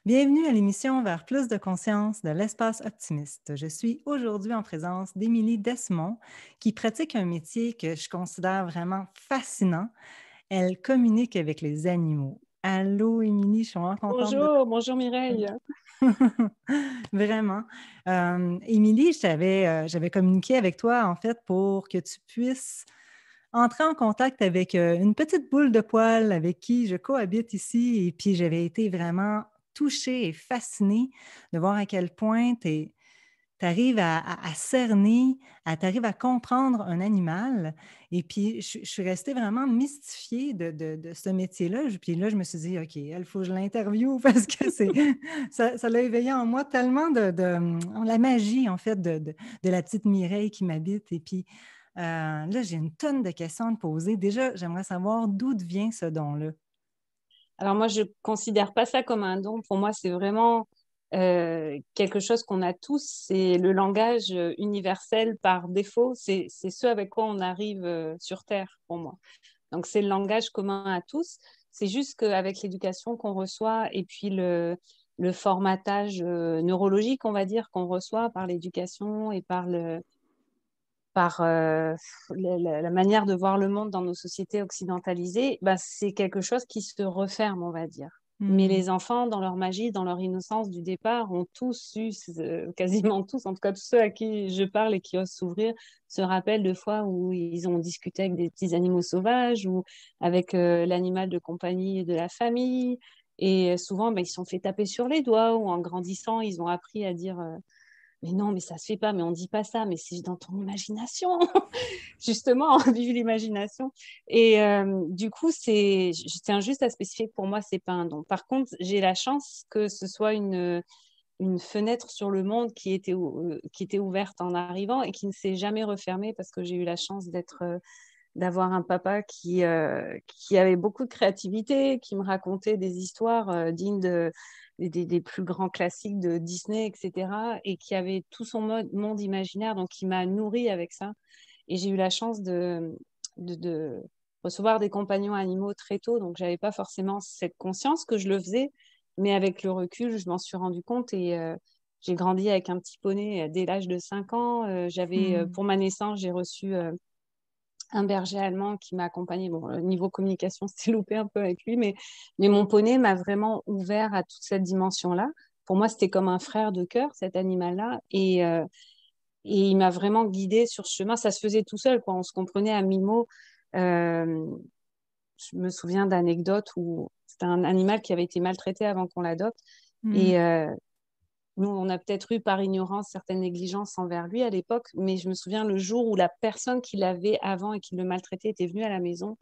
Bienvenue à l'émission Vers plus de conscience de l'espace optimiste. Je suis aujourd'hui en présence d'Émilie Desmond, qui pratique un métier que je considère vraiment fascinant. Elle communique avec les animaux. Allô, Émilie, je suis vraiment contente de Bonjour, bonjour Mireille. Vraiment. Émilie, j'avais communiqué avec toi, en fait, pour que tu puisses entrer en contact avec une petite boule de poil avec qui je cohabite ici. Et puis, j'avais été vraiment touchée et fascinée de voir à quel point tu arrives à cerner, tu arrives à comprendre un animal. Et puis, je suis restée vraiment mystifiée de ce métier-là. Puis là, je me suis dit, OK, il faut que je l'interviewe parce que ça l'a éveillé en moi tellement la magie, en fait, de la petite Mireille qui m'habite. Et puis, là, j'ai une tonne de questions à te poser. Déjà, j'aimerais savoir d'où vient ce don-là. Alors moi, je considère pas ça comme un don. Pour moi, c'est vraiment quelque chose qu'on a tous. C'est le langage universel par défaut. C'est ce avec quoi on arrive sur Terre, pour moi. Donc c'est le langage commun à tous. C'est juste qu'avec l'éducation qu'on reçoit et puis le formatage neurologique, on va dire, qu'on reçoit par l'éducation et par la manière de voir le monde dans nos sociétés occidentalisées, bah, c'est quelque chose qui se referme, on va dire. Mais Hmm. les enfants, dans leur magie, dans leur innocence du départ, ont tous eu, quasiment tous, en tout cas tous ceux à qui je parle et qui osent s'ouvrir, se rappellent de fois où ils ont discuté avec des petits animaux sauvages ou avec l'animal de compagnie de la famille. Et souvent, bah, ils se sont fait taper sur les doigts ou en grandissant, ils ont appris à dire mais non, mais ça se fait pas, mais on dit pas ça, mais c'est dans ton imagination. Justement, vive l'imagination. Et du coup, je tiens juste à spécifier que pour moi, c'est pas un don. Par contre, j'ai la chance que ce soit une fenêtre sur le monde qui était ouverte en arrivant et qui ne s'est jamais refermée parce que j'ai eu la chance d'avoir un papa qui avait beaucoup de créativité, qui me racontait des histoires dignes des plus grands classiques de Disney, etc. Et qui avait tout son monde imaginaire, donc qui m'a nourrie avec ça. Et j'ai eu la chance de recevoir des compagnons animaux très tôt, donc j'avais pas forcément cette conscience que je le faisais, mais avec le recul, je m'en suis rendu compte et j'ai grandi avec un petit poney dès l'âge de 5 ans. Hmm. Pour ma naissance, j'ai reçu un berger allemand qui m'a accompagné. Bon, niveau communication, c'était loupé un peu avec lui, mais mon poney m'a vraiment ouvert à toute cette dimension-là. Pour moi, c'était comme un frère de cœur, cet animal-là. Et il m'a vraiment guidée sur ce chemin. Ça se faisait tout seul, quoi. On se comprenait à mi-mot. Euh, je me souviens d'anecdotes où c'était un animal qui avait été maltraité avant qu'on l'adopte. Hmm. Et nous, on a peut-être eu par ignorance certaines négligences envers lui à l'époque, mais je me souviens le jour où la personne qui l'avait avant et qui le maltraitait était venue à la maison.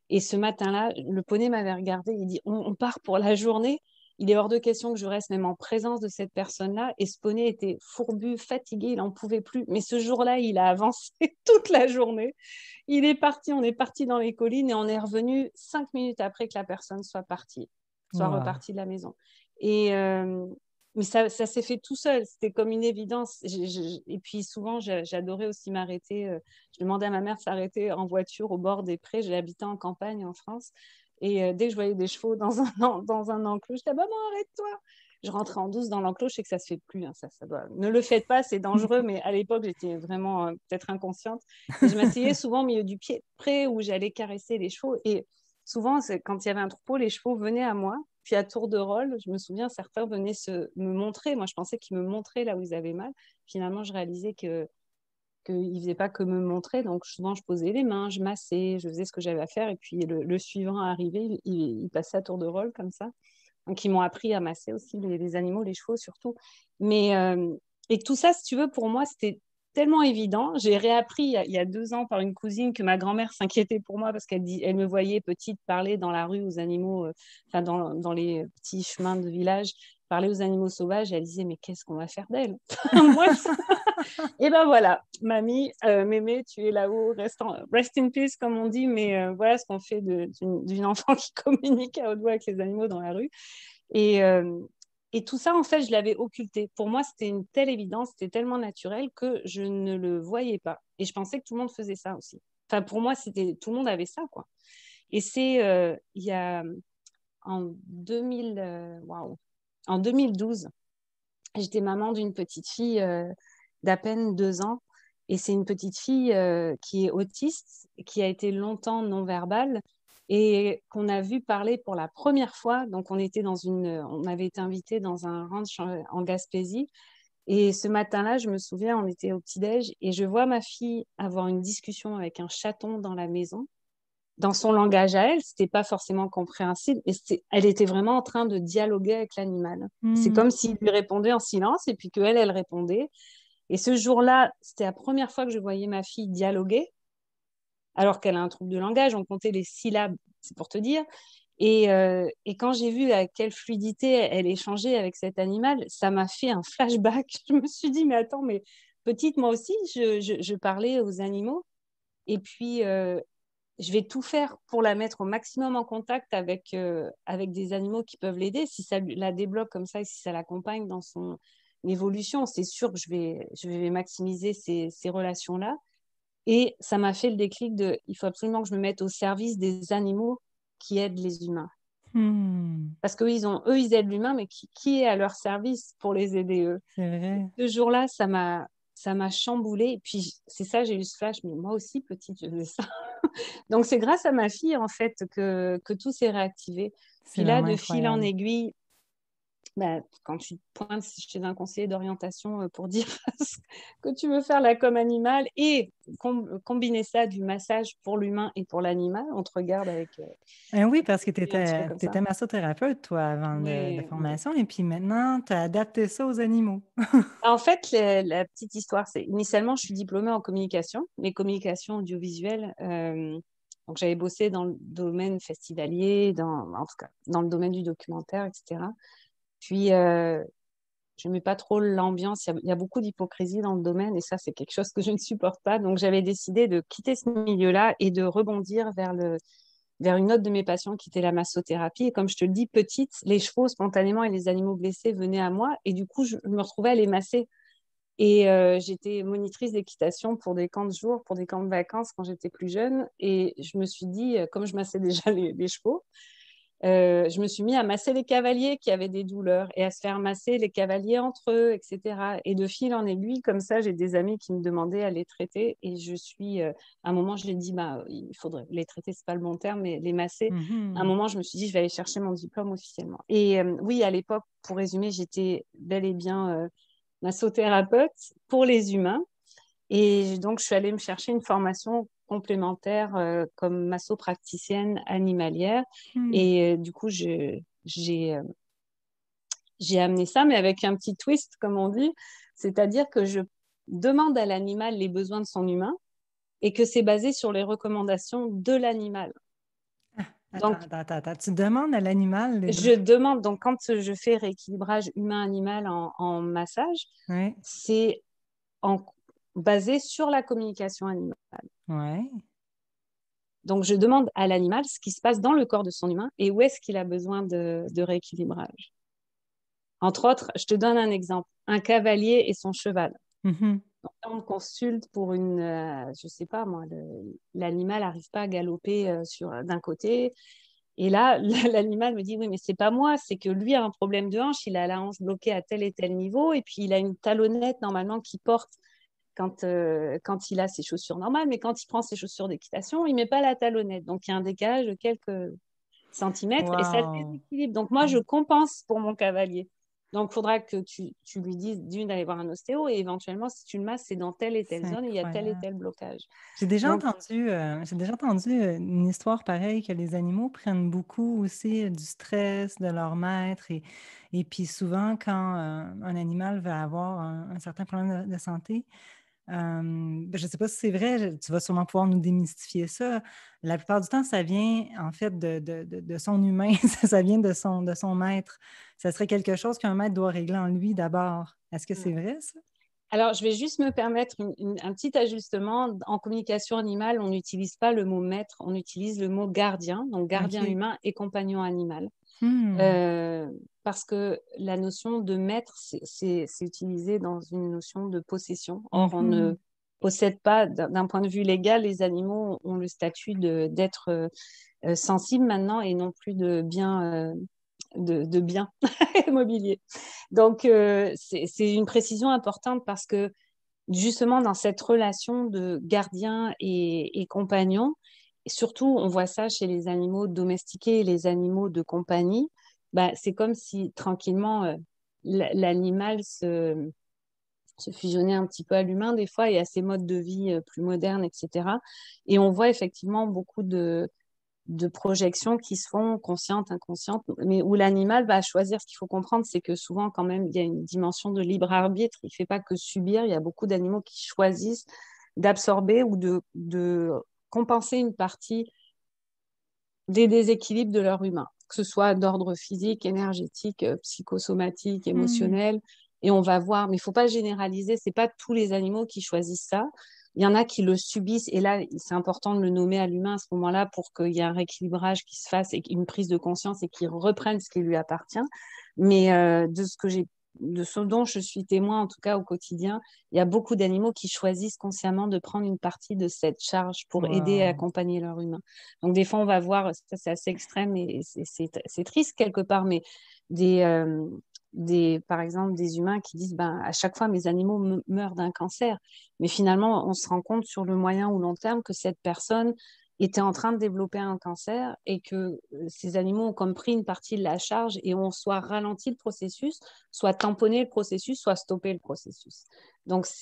Et ce matin-là, le poney m'avait regardé, il dit on part pour la journée. Il est hors de question que je reste même en présence de cette personne-là. Et ce poney était fourbu, fatigué, il n'en pouvait plus. Mais ce jour-là, il a avancé toute la journée. Il est parti, on est parti dans les collines et on est revenu 5 minutes après que la personne soit partie, soit Wow. repartie de la maison. Et, mais ça s'est fait tout seul, c'était comme une évidence. Et puis souvent, j'adorais aussi m'arrêter. Je demandais à ma mère de s'arrêter en voiture au bord des prés. J'ai habité en campagne en France. Et dès que je voyais des chevaux dans un enclos, je disais, maman, arrête-toi. Je rentrais en douce dans l'enclos, je sais que ça se fait plus. Hein, ça doit... Ne le faites pas, c'est dangereux. Mais à l'époque, j'étais vraiment peut-être inconsciente. Et je m'asseyais souvent au milieu du pied près où j'allais caresser les chevaux. Et souvent, quand il y avait un troupeau, les chevaux venaient à moi. Puis à tour de rôle, je me souviens, certains venaient me montrer. Moi, je pensais qu'ils me montraient là où ils avaient mal. Finalement, je réalisais qu'ils ne faisaient pas que me montrer. Donc, souvent, je posais les mains, je massais, je faisais ce que j'avais à faire. Et puis, le suivant arrivait, il passait à tour de rôle comme ça. Donc, ils m'ont appris à masser aussi les animaux, les chevaux surtout. Mais, et tout ça, si tu veux, pour moi, c'était tellement évident. J'ai réappris il y a 2 ans par une cousine que ma grand-mère s'inquiétait pour moi parce elle me voyait petite parler dans la rue aux animaux, enfin dans les petits chemins de village, parler aux animaux sauvages. Et elle disait, mais qu'est-ce qu'on va faire d'elle? Moi, et ben voilà, mamie, mémé, tu es là-haut, rest in peace comme on dit, mais voilà ce qu'on fait d'une enfant qui communique à haute voix avec les animaux dans la rue. Et, euh, et tout ça, en fait, je l'avais occulté. Pour moi, c'était une telle évidence, c'était tellement naturel que je ne le voyais pas. Et je pensais que tout le monde faisait ça aussi. Enfin, pour moi, tout le monde avait ça, quoi. Et c'est il y a en 2000, waouh, en 2012, j'étais maman d'une petite fille d'à peine 2 ans. Et c'est une petite fille qui est autiste, qui a été longtemps non-verbale et qu'on a vu parler pour la première fois. Donc, on avait été invité dans un ranch en Gaspésie. Et ce matin-là, je me souviens, on était au petit-déj et je vois ma fille avoir une discussion avec un chaton dans la maison. Dans son langage à elle, c'était pas forcément compréhensible, mais elle était vraiment en train de dialoguer avec l'animal. C'est Hmm. comme s'il lui répondait en silence et puis qu'elle, elle répondait. Et ce jour-là, c'était la première fois que je voyais ma fille dialoguer, alors qu'elle a un trouble de langage. On comptait les syllabes, c'est pour te dire. Et quand j'ai vu à quelle fluidité elle échangeait avec cet animal, ça m'a fait un flashback. Je me suis dit, mais attends, mais petite, moi aussi, je parlais aux animaux. Et puis, je vais tout faire pour la mettre au maximum en contact avec des animaux qui peuvent l'aider. Si ça la débloque comme ça et si ça l'accompagne dans son évolution, c'est sûr que je vais maximiser ces relations-là. Et ça m'a fait le déclic il faut absolument que je me mette au service des animaux qui aident les humains. Hmm. Parce qu'eux, ils aident l'humain, mais qui est à leur service pour les aider eux? C'est Et vrai. ce jour-là, ça m'a chamboulé. Et puis, c'est ça, j'ai eu ce flash, mais moi aussi, petite, je faisais ça. Donc, c'est grâce à ma fille, en fait, que tout s'est réactivé. C'est Puis là, vraiment de fil en incroyable. aiguille, bah, quand tu te pointes chez un conseiller d'orientation pour dire que tu veux faire la com animale et combiner ça du massage pour l'humain et pour l'animal, on te regarde avec Oui, parce que tu un petit peu étais, comme ça. massothérapeute, toi, avant de Oui, oui. formation, et puis maintenant, tu as adapté ça aux animaux. En fait, la petite histoire, c'est initialement, je suis diplômée en communication, mais communication audiovisuelle. Donc, j'avais bossé dans le domaine festivalier, en tout cas, dans le domaine du documentaire, etc. Puis, je n'aimais pas trop l'ambiance. Il y a beaucoup d'hypocrisie dans le domaine et ça, c'est quelque chose que je ne supporte pas. Donc, j'avais décidé de quitter ce milieu-là et de rebondir vers une autre de mes passions qui était la massothérapie. Et comme je te le dis, petite, les chevaux spontanément et les animaux blessés venaient à moi et du coup, je me retrouvais à les masser. Et j'étais monitrice d'équitation pour des camps de jour, pour des camps de vacances quand j'étais plus jeune. Et je me suis dit, comme je massais déjà les chevaux, je me suis mis à masser les cavaliers qui avaient des douleurs et à se faire masser les cavaliers entre eux, etc. Et de fil en aiguille, comme ça, j'ai des amis qui me demandaient à les traiter. Et à un moment, je leur ai dit, bah, il faudrait les traiter, c'est pas le bon terme, mais les masser. À un Mhm. moment, je me suis dit, je vais aller chercher mon diplôme officiellement. Et oui, à l'époque, pour résumer, j'étais bel et bien massothérapeute pour les humains. Et donc, je suis allée me chercher une formation complémentaire comme massopraticienne animalière. Hmm. Et du coup, j'ai amené ça, mais avec un petit twist, comme on dit. C'est-à-dire que je demande à l'animal les besoins de son humain et que c'est basé sur les recommandations de l'animal. Attends, Donc, attends, attends, attends. Tu demandes à l'animal les je besoins. demande, donc quand je fais rééquilibrage humain-animal en massage, Oui, c'est en, basé sur la communication animale. oui. Donc, je demande à l'animal ce qui se passe dans le corps de son humain et où est-ce qu'il a besoin de rééquilibrage. Entre autres, je te donne un exemple. Un cavalier et son cheval. Mhm. Donc, là, on consulte pour je sais pas moi, l'animal n'arrive pas à galoper d'un côté. Et là, l'animal me dit, oui, mais c'est pas moi, c'est que lui a un problème de hanche, il a la hanche bloquée à tel et tel niveau, et puis il a une talonnette normalement qui porte quand il a ses chaussures normales, mais quand il prend ses chaussures d'équitation, il ne met pas la talonnette. Donc, il y a un décalage de quelques centimètres et ça le Wow. déséquilibre. Donc, moi, je compense pour mon cavalier. Donc, il faudra que tu lui dises d'aller voir un ostéo et éventuellement, si tu le masses, c'est dans telle et C'est telle zone et il y a tel et incroyable. tel blocage. J'ai Donc, déjà entendu une histoire pareille que les animaux prennent beaucoup aussi du stress de leur maître et puis souvent quand un animal va avoir un certain problème de santé, je ne sais pas si c'est vrai, tu vas sûrement pouvoir nous démystifier ça. La plupart du temps, ça vient en fait de son humain, ça vient de son maître. Ça serait quelque chose qu'un maître doit régler en lui d'abord. Est-ce que c'est vrai, ça? alors, je vais juste me permettre un petit ajustement. En communication animale, on n'utilise pas le mot maître, on utilise le mot gardien, donc gardien OK. humain et compagnon animal. Hmm. Euh, Parce que la notion de maître, c'est utilisé dans une notion de possession. Or, on ne Mhm. possède pas, d'un point de vue légal, les animaux ont le statut d'être sensibles maintenant et non plus de bien de biens immobiliers. Donc, c'est une précision importante parce que justement, dans cette relation de gardien et compagnon, et surtout, on voit ça chez les animaux domestiqués et les animaux de compagnie, bah, c'est comme si tranquillement, l'animal se fusionnait un petit peu à l'humain des fois et à ses modes de vie plus modernes, etc. Et on voit effectivement beaucoup de projections qui se font conscientes, inconscientes, mais où l'animal va choisir. Ce qu'il faut comprendre, c'est que souvent, quand même, il y a une dimension de libre arbitre. Il ne fait pas que subir. Il y a beaucoup d'animaux qui choisissent d'absorber ou de compenser une partie des déséquilibres de leur humain, que ce soit d'ordre physique, énergétique, psychosomatique, Hmm. émotionnel. Et on va voir, mais il ne faut pas généraliser, ce n'est pas tous les animaux qui choisissent ça. Il y en a qui le subissent, et là, c'est important de le nommer à l'humain à ce moment-là pour qu'il y ait un rééquilibrage qui se fasse et une prise de conscience et qu'il reprenne ce qui lui appartient. Mais de ce dont je suis témoin, en tout cas au quotidien, il y a beaucoup d'animaux qui choisissent consciemment de prendre une partie de cette charge pour aider et Wow. accompagner leur humain. Donc, des fois, on va voir, ça c'est assez extrême et c'est triste quelque part, mais des, euh, par exemple, des humains qui disent ben, à chaque fois, mes animaux meurent d'un cancer. Mais finalement, on se rend compte sur le moyen ou long terme que cette personne était en train de développer un cancer et que ces animaux ont comme pris une partie de la charge et ont soit ralenti le processus, soit tamponné le processus, soit stoppé le processus. Donc, ça,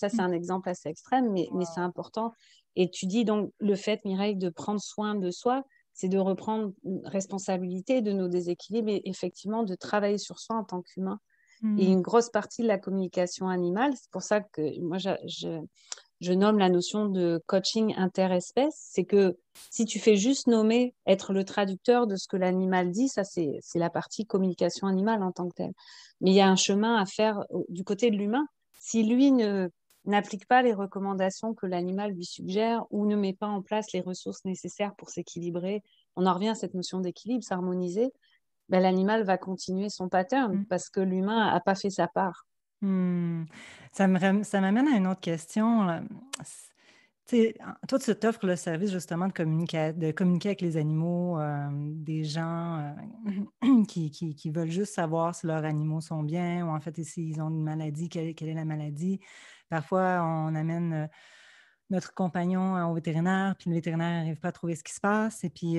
c'est un exemple assez extrême, mais c'est important. Et tu dis donc le fait, Mireille, de prendre soin de soi, c'est de reprendre une responsabilité de nos déséquilibres et effectivement de travailler sur soi en tant qu'humain. Et Hmm. une grosse partie de la communication animale, c'est pour ça que moi, je nomme la notion de coaching interespèce, c'est que si tu fais juste nommer, être le traducteur de ce que l'animal dit, ça c'est la partie communication animale en tant que telle. Mais il y a un chemin à faire du côté de l'humain. Si lui n'applique pas les recommandations que l'animal lui suggère ou ne met pas en place les ressources nécessaires pour s'équilibrer, on en revient à cette notion d'équilibre, s'harmoniser, ben, l'animal va continuer son pattern Hmm. parce que l'humain n'a pas fait sa part. Hmm. Ça m'amène à une autre question, là. Tu sais, toi, tu t'offres le service justement de communiquer avec les animaux, des gens qui veulent juste savoir si leurs animaux sont bien ou en fait s'ils ont une maladie, quelle est la maladie. Parfois, on amène notre compagnon au vétérinaire, puis le vétérinaire n'arrive pas à trouver ce qui se passe. Et puis,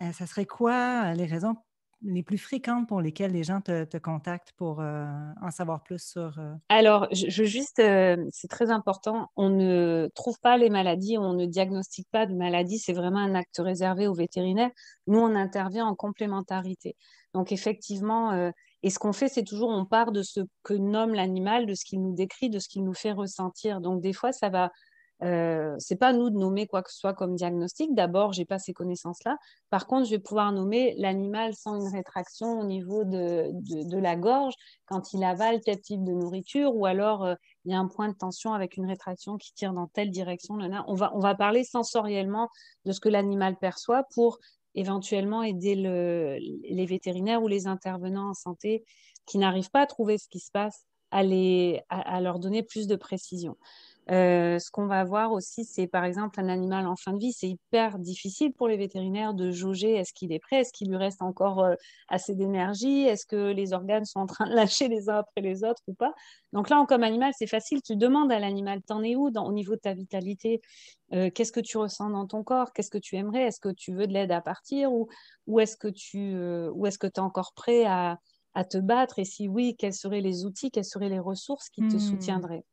ça serait quoi les raisons les plus fréquentes pour lesquelles les gens te contactent pour en savoir plus sur... Alors, je juste, c'est très important, on ne trouve pas les maladies, on ne diagnostique pas de maladies, c'est vraiment un acte réservé aux vétérinaires. Nous, on intervient en complémentarité. Donc, effectivement, et ce qu'on fait, c'est toujours, on part de ce que nomme l'animal, de ce qu'il nous décrit, de ce qu'il nous fait ressentir. Donc, des fois, ça va, c'est pas à nous de nommer quoi que ce soit comme diagnostic. D'abord, j'ai pas ces connaissances-là. Par contre, je vais pouvoir nommer l'animal sans une rétraction au niveau de la gorge quand il avale tel type de nourriture, ou alors il y a un point de tension avec une rétraction qui tire dans telle direction. On va parler sensoriellement de ce que l'animal perçoit pour éventuellement aider les vétérinaires ou les intervenants en santé qui n'arrivent pas à trouver ce qui se passe, à leur donner plus de précision. Ce qu'on va voir aussi, c'est par exemple un animal en fin de vie. C'est hyper difficile pour les vétérinaires de jauger est-ce qu'il est prêt, est-ce qu'il lui reste encore assez d'énergie, est-ce que les organes sont en train de lâcher les uns après les autres ou pas. Donc là, comme animal, c'est facile. Tu demandes à l'animal, t'en es où au niveau de ta vitalité. Qu'est-ce que tu ressens dans ton corps, qu'est-ce que tu aimerais, est-ce que tu veux de l'aide à partir ou est-ce que ou est-ce que tu es encore prêt à te battre, et si oui, quels seraient les outils, quelles seraient les ressources qui te Hmm. soutiendraient.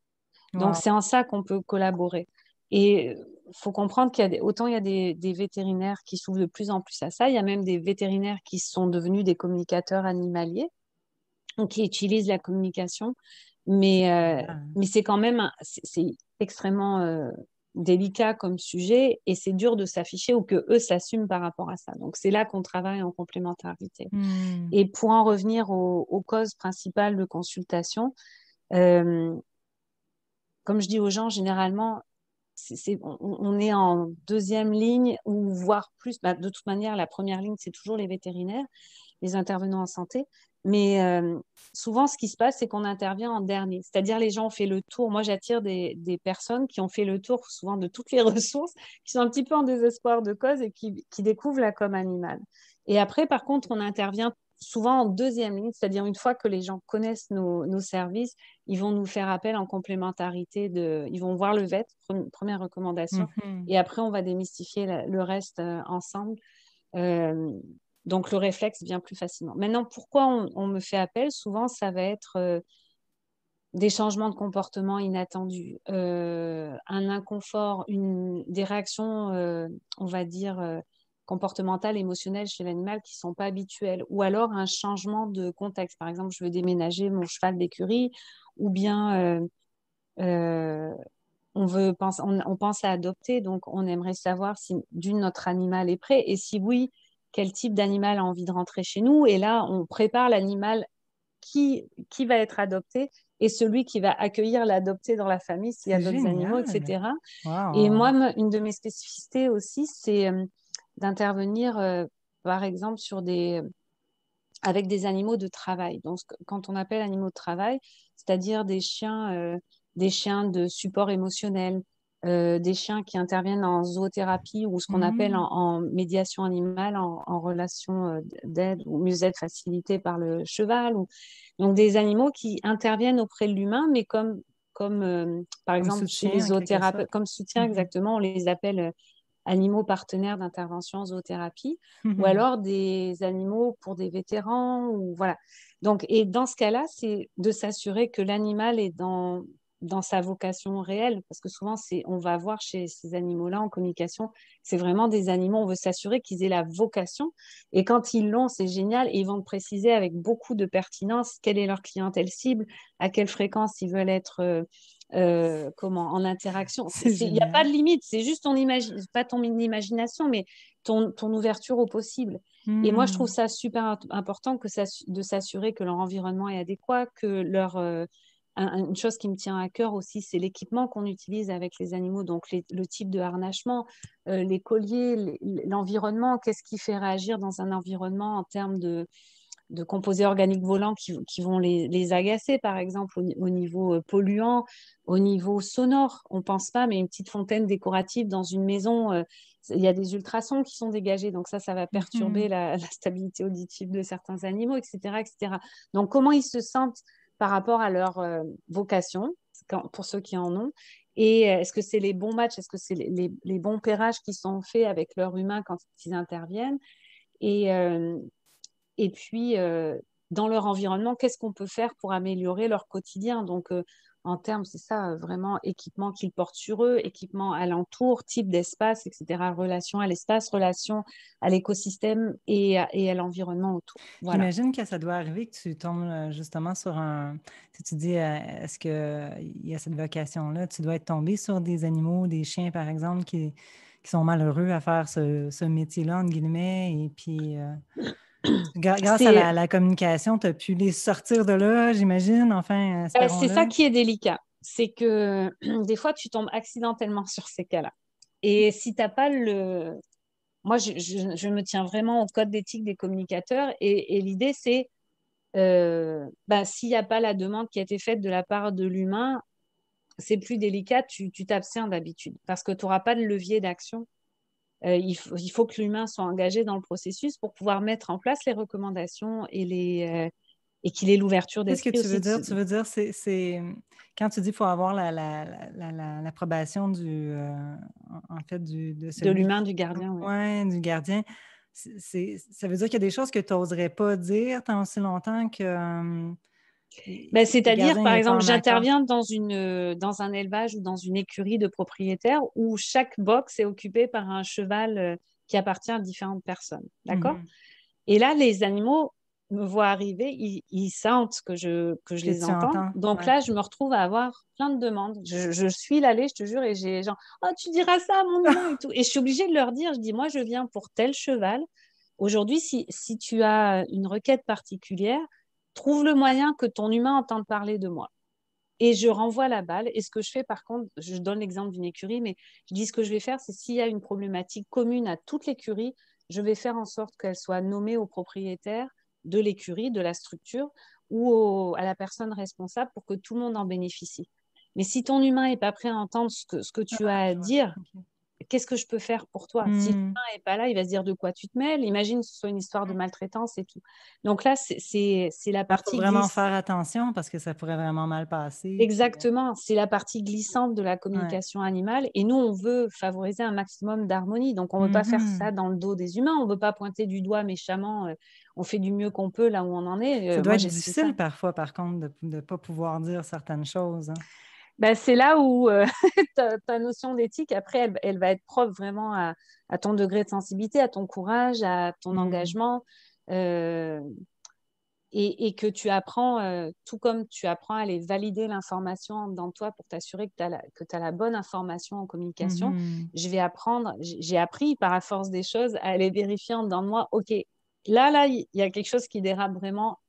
Donc, Wow. c'est en ça qu'on peut collaborer. Et il faut comprendre autant il y a des vétérinaires qui s'ouvrent de plus en plus à ça, il y a même des vétérinaires qui sont devenus des communicateurs animaliers, donc qui utilisent la communication, C'est mais, génial. mais c'est quand même, c'est extrêmement délicat comme sujet et c'est dur de s'afficher ou que eux s'assument par rapport à ça. Donc, c'est là qu'on travaille en complémentarité. Hmm. Et pour en revenir aux causes principales de consultation, euh, comme je dis aux gens, généralement, on est en deuxième ligne ou voire plus. Bah, de toute manière, la première ligne, c'est toujours les vétérinaires, les intervenants en santé. Mais souvent, ce qui se passe, c'est qu'on intervient en dernier. C'est-à-dire, les gens ont fait le tour. Moi, j'attire des personnes qui ont fait le tour souvent de toutes les ressources, qui sont un petit peu en désespoir de cause et qui découvrent la com animale. Et après, par contre, on intervient souvent en deuxième ligne, c'est-à-dire une fois que les gens connaissent nos services, ils vont nous faire appel en complémentarité ils vont voir le vet, première recommandation, Mhm. et après on va démystifier le reste ensemble. Euh, donc le réflexe vient plus facilement. Maintenant, pourquoi on me fait appel? Souvent, ça va être des changements de comportement inattendus, un inconfort, des réactions, on va dire, comportementales, émotionnelles chez l'animal qui ne sont pas habituelles, ou alors un changement de contexte. Par exemple, je veux déménager mon cheval d'écurie, ou bien euh, on pense à adopter, donc on aimerait savoir si notre animal est prêt, et si oui, quel type d'animal a envie de rentrer chez nous. Et là, on prépare l'animal qui va être adopté et celui qui va accueillir l'adopté dans la famille s'il y a C'est d'autres animaux, génial. etc. Et Wow. moi, une de mes spécificités aussi, c'est d'intervenir, par exemple, avec des animaux de travail. Donc, quand on appelle animaux de travail, c'est-à-dire des chiens de support émotionnel, des chiens qui interviennent en zoothérapie ou ce qu'on appelle Mhm. en médiation animale, en relation d'aide ou mieux-être facilitée par le cheval. Donc, des animaux qui interviennent auprès de l'humain, mais par Comme exemple chez les soutien, en quelque zoothérapeutes, sorte. comme soutien Mhm. exactement, on les appelle animaux partenaires d'intervention en zoothérapie, ou Mhm. alors des animaux pour des vétérans, ou voilà. Donc, et dans ce cas-là, c'est de s'assurer que l'animal est dans sa vocation réelle, parce que souvent, on va voir chez ces animaux-là en communication, c'est vraiment des animaux, on veut s'assurer qu'ils aient la vocation, et quand ils l'ont, c'est génial, et ils vont préciser avec beaucoup de pertinence quelle est leur clientèle cible, à quelle fréquence ils veulent être en interaction. C'est Il n'y a pas génial. de limite, c'est juste pas ton imagination, mais ton ouverture au possible. Et moi, je trouve Hmm. ça super important de s'assurer que leur environnement est adéquat, que une chose qui me tient à cœur aussi, c'est l'équipement qu'on utilise avec les animaux, donc le type de harnachement, les colliers, l'environnement, qu'est-ce qui fait réagir dans un environnement en termes de composés organiques volants qui vont les agacer, par exemple, au niveau polluant, au niveau sonore. On ne pense pas, mais une petite fontaine décorative dans une maison, il y a des ultrasons qui sont dégagés. Donc ça va perturber Mhm. la stabilité auditive de certains animaux, etc., etc. Donc comment ils se sentent par rapport à leur vocation, pour ceux qui en ont, et est-ce que c'est les bons matchs, est-ce que c'est les bons pairages qui sont faits avec leur humain quand ils interviennent, et, euh, et puis, dans leur environnement, qu'est-ce qu'on peut faire pour améliorer leur quotidien? Donc, en termes, c'est ça, vraiment, équipement qu'ils portent sur eux, équipement alentour, type d'espace, etc. Relation à l'espace, relation à l'écosystème et à l'environnement autour. Voilà. J'imagine que ça doit arriver que tu tombes justement sur un... Si tu dis, est-ce qu'il y a cette vocation-là, tu dois être tombé sur des animaux, des chiens, par exemple, qui sont malheureux à faire ce métier-là, entre guillemets, et puis grâce à C'est la communication, tu as pu les sortir de là, j'imagine, enfin, c'est ça espérons-le. qui est délicat. C'est que des fois, tu tombes accidentellement sur ces cas-là. Et si tu n'as pas le... Moi, je me tiens vraiment au code d'éthique des communicateurs et l'idée, c'est s'il n'y a pas la demande qui a été faite de la part de l'humain, c'est plus délicat, tu t'abstiens d'habitude parce que tu n'auras pas de levier d'action. Il faut que l'humain soit engagé dans le processus pour pouvoir mettre en place les recommandations et qu'il ait l'ouverture Qu'est-ce que d'esprit tu veux aussi dire? Tu veux dire, quand tu dis qu'il faut avoir l'approbation en fait, de de celui l'humain, qui, du gardien. Ouais. ouais, du gardien. Ça veut dire qu'il y a des choses que tu n'oserais pas dire tant aussi longtemps que le C'est-à-dire, gardien par n'est pas exemple, en accord. j'interviens dans un élevage ou dans une écurie de propriétaires où chaque box est occupé par un cheval qui appartient à différentes personnes. D'accord? Mhm. Et là, les animaux me voient arriver, ils sentent que je Que les tu entends. entends, Donc ouais. là, je me retrouve à avoir plein de demandes. Je suis l'allée, je te jure, et j'ai genre, oh, tu diras ça à mon humain et tout. Et je suis obligée de leur dire, je dis, moi, je viens pour tel cheval. Aujourd'hui, si tu as une requête particulière, trouve le moyen que ton humain entende parler de moi. et je renvoie la balle. Et ce que je fais, par contre, je donne l'exemple d'une écurie, mais je dis ce que je vais faire, c'est s'il y a une problématique commune à toute l'écurie, je vais faire en sorte qu'elle soit nommée au propriétaire de l'écurie, de la structure, ou à la personne responsable pour que tout le monde en bénéficie. Mais si ton humain n'est pas prêt à entendre ce que tu as à dire, Ok. qu'est-ce que je peux faire pour toi? Si l'humain n'est pas là, il va se dire de quoi tu te mêles. Imagine que ce soit une histoire de maltraitance et tout. Donc là, c'est la Il faut partie vraiment glisse. faire attention parce que ça pourrait vraiment mal passer. Puis, Exactement, c'est la partie glissante de la ouais. communication animale. Et nous, on veut favoriser un maximum d'harmonie. Donc, on ne veut pas faire ça Mhm. dans le dos des humains. On ne veut pas pointer du doigt méchamment. On fait du mieux qu'on peut là où on en est. Ça doit Moi, être j'estime ça. difficile parfois, par contre, de ne pas pouvoir dire certaines choses. Hein. Ben, c'est là où ta notion d'éthique, après, elle va être propre vraiment à ton degré de sensibilité, à ton courage, à ton Mm. engagement. Euh, et que tu apprends, tout comme tu apprends à aller valider l'information dans toi pour t'assurer que tu as la bonne information en communication, Mhm. j'ai appris par la force des choses à aller vérifier en dedans de moi, OK, là, il y a quelque chose qui dérape vraiment.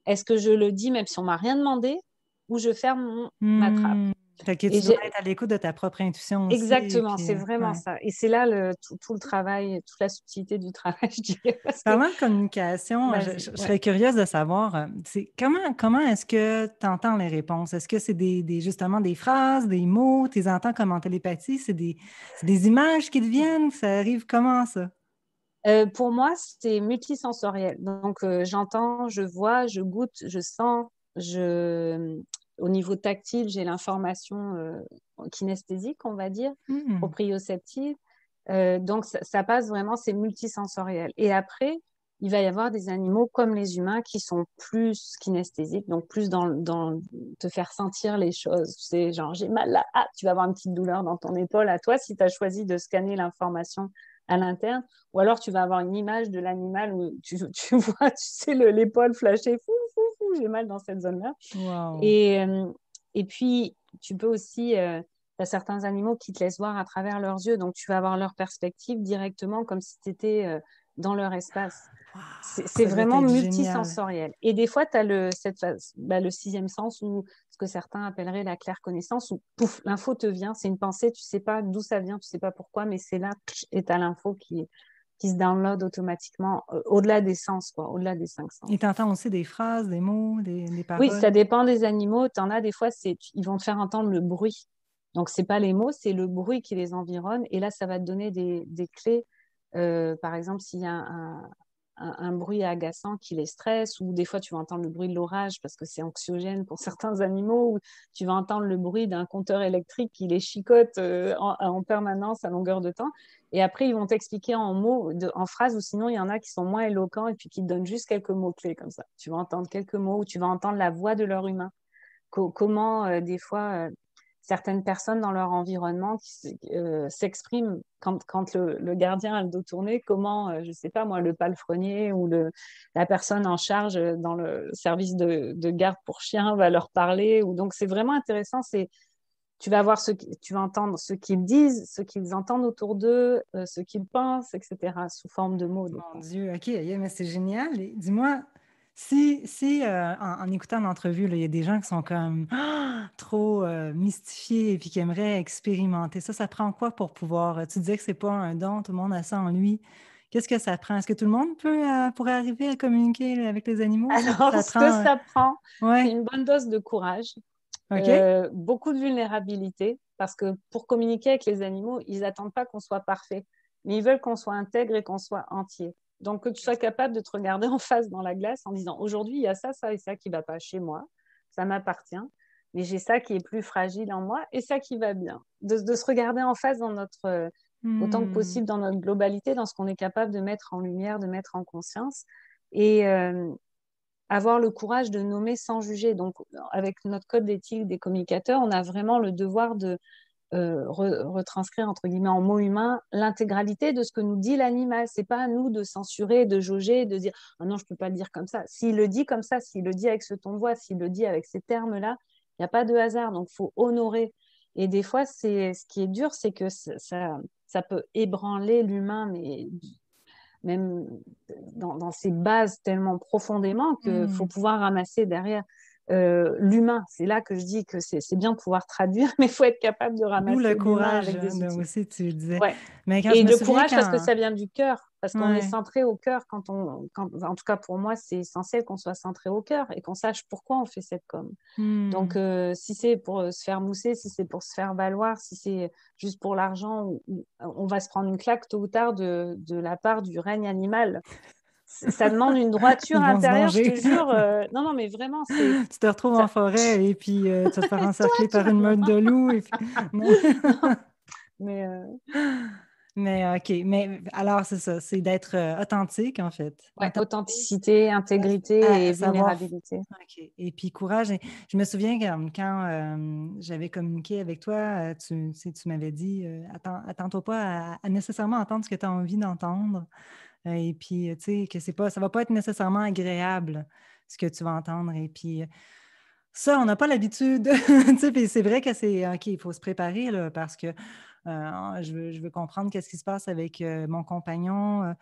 Est-ce que je le dis même si on m'a rien demandé ou je ferme ma trappe? Mm. Fait que Et tu dois être à l'écoute de ta propre intuition aussi. Et exactement, puis, c'est vraiment ouais. ça. Et c'est là tout le travail, toute la subtilité du travail, je dirais, parce que, Parlant de communication, vas-y, je ouais. serais curieuse de savoir, c'est comment est-ce que tu entends les réponses? Est-ce que c'est justement des phrases, des mots, tu les entends comme en télépathie? C'est des images qui te viennent? Ça arrive comment ça? Pour moi, c'est multisensoriel. Donc, j'entends, je vois, je goûte, je sens. Au niveau tactile, j'ai l'information kinesthésique, on va dire, Hmm. proprioceptive. Donc, ça passe vraiment, c'est multisensoriel. Et après, il va y avoir des animaux comme les humains qui sont plus kinesthésiques, donc plus dans te faire sentir les choses. Tu sais, genre, j'ai mal là, ah, tu vas avoir une petite douleur dans ton épaule. À toi, si tu as choisi de scanner l'information à l'interne, ou alors tu vas avoir une image de l'animal où tu vois, tu sais, l'épaule flasher, fou, fou, fou, j'ai mal dans cette zone-là. Wow. Et puis, tu peux aussi, tu as certains animaux qui te laissent voir à travers leurs yeux, donc tu vas avoir leur perspective directement comme si tu étais dans leur espace. Wow. C'est Ça doit vraiment être génial. multisensoriel. Et des fois, tu as cette phase, le sixième sens, ou ce que certains appelleraient la claire connaissance, où pouf, l'info te vient, c'est une pensée, tu sais pas d'où ça vient, tu sais pas pourquoi, mais c'est là, et tu as l'info qui se download automatiquement, au-delà des sens, quoi, au-delà des cinq Et sens. tu entends aussi des phrases, des mots, des Oui, paroles. ça dépend des animaux. Tu en as des fois, ils vont te faire entendre le bruit. Donc, c'est pas les mots, c'est le bruit qui les environne. Et là, ça va te donner des clés. Par exemple, s'il y a un bruit agaçant qui les stresse, ou des fois, tu vas entendre le bruit de l'orage parce que c'est anxiogène pour certains animaux, ou tu vas entendre le bruit d'un compteur électrique qui les chicote en permanence à longueur de temps. Et après, ils vont t'expliquer en mots, en phrases, ou sinon, il y en a qui sont moins éloquents et puis qui te donnent juste quelques mots-clés comme ça. Tu vas entendre quelques mots ou tu vas entendre la voix de leur humain. Comment, des fois, certaines personnes dans leur environnement s'expriment quand le gardien a le dos tourné, comment, je ne sais pas moi, le palefrenier ou la personne en charge dans le service de garde pour chiens va leur parler. Donc, c'est vraiment intéressant. Tu vas voir tu vas entendre ce qu'ils disent, ce qu'ils entendent autour d'eux, ce qu'ils pensent, etc., sous forme de mots, des Mon fois. Dieu, OK, mais c'est génial. Et dis-moi, si en écoutant l'entrevue, là, il y a des gens qui sont comme trop mystifiés et puis qui aimeraient expérimenter ça, ça prend quoi pour pouvoir. Tu disais que c'est pas un don, tout le monde a ça en lui. Qu'est-ce que ça prend? Est-ce que tout le monde pourrait arriver à communiquer là, avec les animaux? Alors, Ça ce que prend. ça prend, c'est Ouais, une bonne dose de courage, OK. beaucoup de vulnérabilité, parce que pour communiquer avec les animaux, ils n'attendent pas qu'on soit parfait, mais ils veulent qu'on soit intègre et qu'on soit entier. Donc, que tu sois capable de te regarder en face dans la glace en disant, aujourd'hui, il y a ça, ça et ça qui ne va pas chez moi, ça m'appartient, mais j'ai ça qui est plus fragile en moi et ça qui va bien. De se regarder en face dans autant que Hmm. possible dans notre globalité, dans ce qu'on est capable de mettre en lumière, de mettre en conscience. Et avoir le courage de nommer sans juger. Donc, avec notre code d'éthique des communicateurs, on a vraiment le devoir de retranscrire, entre guillemets, en mots humains, l'intégralité de ce que nous dit l'animal. C'est pas à nous de censurer, de jauger, de dire « Ah non, je peux pas le dire comme ça ». S'il le dit comme ça, s'il le dit avec ce ton de voix, s'il le dit avec ces termes-là, il n'y a pas de hasard. Donc, il faut honorer. Et des fois, ce qui est dur, c'est que ça peut ébranler l'humain, mais même dans ses bases tellement profondément qu'il faut Hmm. pouvoir ramasser derrière. l'humain. C'est là que je dis que c'est bien de pouvoir traduire, mais il faut être capable de D'où le ramasser l'humain courage, avec des outils. aussi, tu disais. Ouais. Mais quand je Et me le souviens courage, parce que quand... ça vient du cœur, parce qu'on est Ouais. centré au cœur en tout cas pour moi, c'est essentiel qu'on soit centré au cœur et qu'on sache pourquoi on fait cette com. Donc, Hmm. si c'est pour se faire mousser, si c'est pour se faire valoir, si c'est juste pour l'argent, on va se prendre une claque tôt ou tard de la part du règne animal. Ça demande une droiture Ils vont se intérieure, je venger. te jure. Non, non, mais vraiment, c'est Tu te retrouves en ça. forêt et puis tu vas te faire Toi, encercler tu par vas. une Non, meute de loups. Et puis... Non. non, mais Mais OK. Mais alors, c'est ça. C'est d'être authentique, en fait. ouais, Authentique, authenticité, intégrité et savoir. vulnérabilité. OK. Et puis courage. Je me souviens quand j'avais communiqué avec toi, tu sais, tu m'avais dit attends-toi pas à nécessairement entendre ce que tu as envie d'entendre. Et puis, tu sais, que c'est pas, ça va pas être nécessairement agréable ce que tu vas entendre. Et puis, ça, on n'a pas l'habitude. Tu sais, puis c'est vrai que c'est OK, il faut se préparer là, parce que je veux comprendre qu'est-ce qui se passe avec mon compagnon.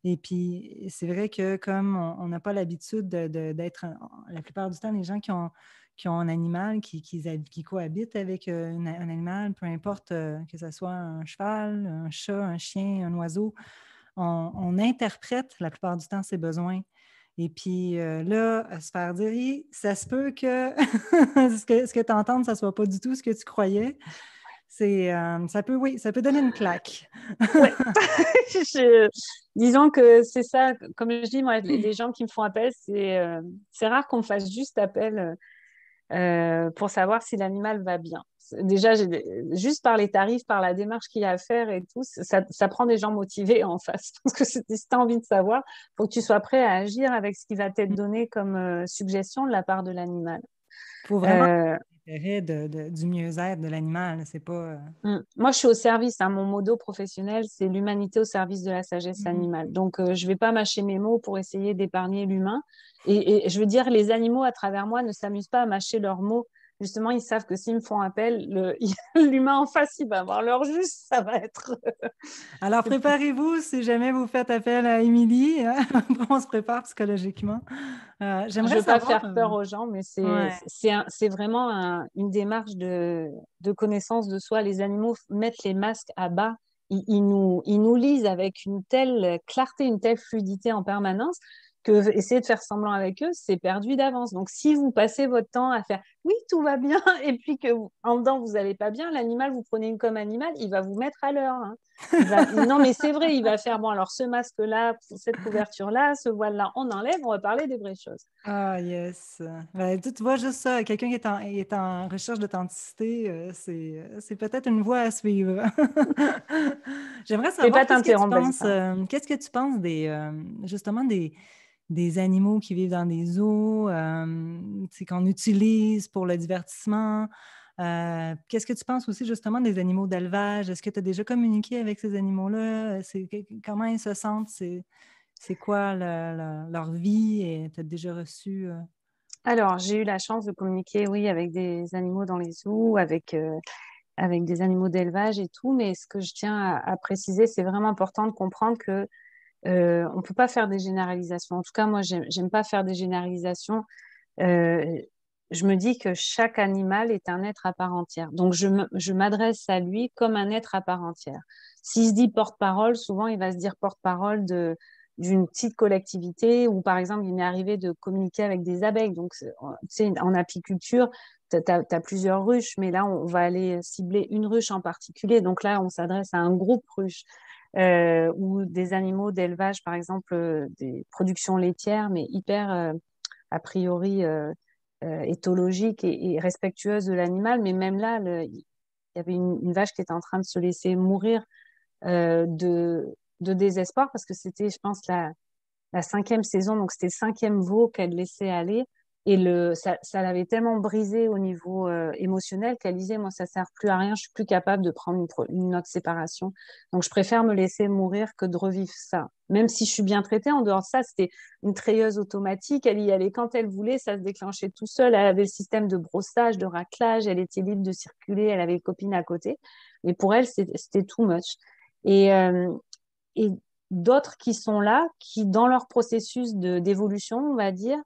Et puis, c'est vrai que comme on n'a pas l'habitude d'être, la plupart du temps, les gens qui ont un animal, qui cohabitent avec un animal, peu importe que ce soit un cheval, un chat, un chien, un oiseau, on interprète la plupart du temps ses besoins. Et puis là, se faire dire, Hi, ça se peut que ce que tu entends, ça ne soit pas du tout ce que tu croyais. Ça peut, oui, ça peut donner une claque. Ouais. Je- Disons que c'est ça, comme je dis, moi, les gens qui me font appel, c'est rare qu'on me fasse juste appel pour savoir si l'animal va bien. Déjà, juste par les tarifs, par la démarche qu'il y a à faire et tout, ça prend des gens motivés en face. Parce que si tu as envie de savoir, il faut que tu sois prêt à agir avec ce qui va t'être donné comme suggestion de la part de l'animal. Il faut vraiment Euh, l'intérêt du mieux-être de l'animal. C'est pas. Moi, je suis au service. Hein. Mon modo professionnel, c'est l'humanité au service de la sagesse Mhm. animale. Donc, je ne vais pas mâcher mes mots pour essayer d'épargner l'humain. Et je veux dire, les animaux à travers moi ne s'amusent pas à mâcher leurs mots. Justement, ils savent que s'ils me font appel, l'humain en face, il va avoir leur juste. Ça va être. Alors, préparez-vous si jamais vous faites appel à Émilie. Hein. On se prépare psychologiquement. Je J'aimerais veux pas savoir. faire peur aux gens, mais Ouais. c'est vraiment une démarche de connaissance de soi. Les animaux mettent les masques à bas. Ils nous lisent avec une telle clarté, une telle fluidité en permanence que essayer de faire semblant avec eux, c'est perdu d'avance. Donc, si vous passez votre temps à faire oui, tout va bien, et puis que en dedans, vous n'allez pas bien, l'animal, vous prenez une comme animal, il va vous mettre à l'heure. Hein. Non, mais c'est vrai, il va faire bon, alors ce masque-là, cette couverture-là, ce voile-là, on enlève, on va parler des vraies choses. Ah, yes. Ben, tu vois juste ça, quelqu'un qui est en recherche d'authenticité, c'est peut-être une voie à suivre. J'aimerais Je vais savoir pas t'interrompre, vas-y, pardon. qu'est-ce que tu penses justement des animaux qui vivent dans des zoos, tu sais, qu'on utilise pour le divertissement. Qu'est-ce que tu penses aussi justement des animaux d'élevage? Est-ce que tu as déjà communiqué avec ces animaux-là? Comment ils se sentent? C'est quoi leur vie? Et tu as déjà reçu... Alors, j'ai eu la chance de communiquer, oui, avec des animaux dans les zoos, avec des animaux d'élevage et tout, mais ce que je tiens à préciser, c'est vraiment important de comprendre que on peut pas faire des généralisations. En tout cas, moi, j'aime pas faire des généralisations. Euh, je me dis que chaque animal est un être à part entière. Donc, je m'adresse à lui comme un être à part entière. S'il se dit porte-parole, souvent, il va se dire porte-parole d'une petite collectivité ou, par exemple, il m'est arrivé de communiquer avec des abeilles. Donc, tu sais, en apiculture, tu as plusieurs ruches, mais là, on va aller cibler une ruche en particulier. Donc là, on s'adresse à un groupe ruche. Ou des animaux d'élevage, par exemple, des productions laitières, mais hyper a priori éthologique et respectueuse de l'animal. Mais même là, il y avait une vache qui était en train de se laisser mourir de désespoir parce que c'était, je pense, la cinquième saison, donc c'était le cinquième veau qu'elle laissait aller. Et ça l'avait tellement brisé au niveau émotionnel qu'elle disait, moi, ça sert plus à rien, je suis plus capable de prendre une autre séparation. Donc, je préfère me laisser mourir que de revivre ça. Même si je suis bien traitée, en dehors de ça, c'était une treilleuse automatique. Elle y allait quand elle voulait, ça se déclenchait tout seul. Elle avait le système de brossage, de raclage, elle était libre de circuler, elle avait une copine à côté. Mais pour elle, c'était too much. Et, euh, et d'autres qui sont là, qui, dans leur processus d'évolution, on va dire,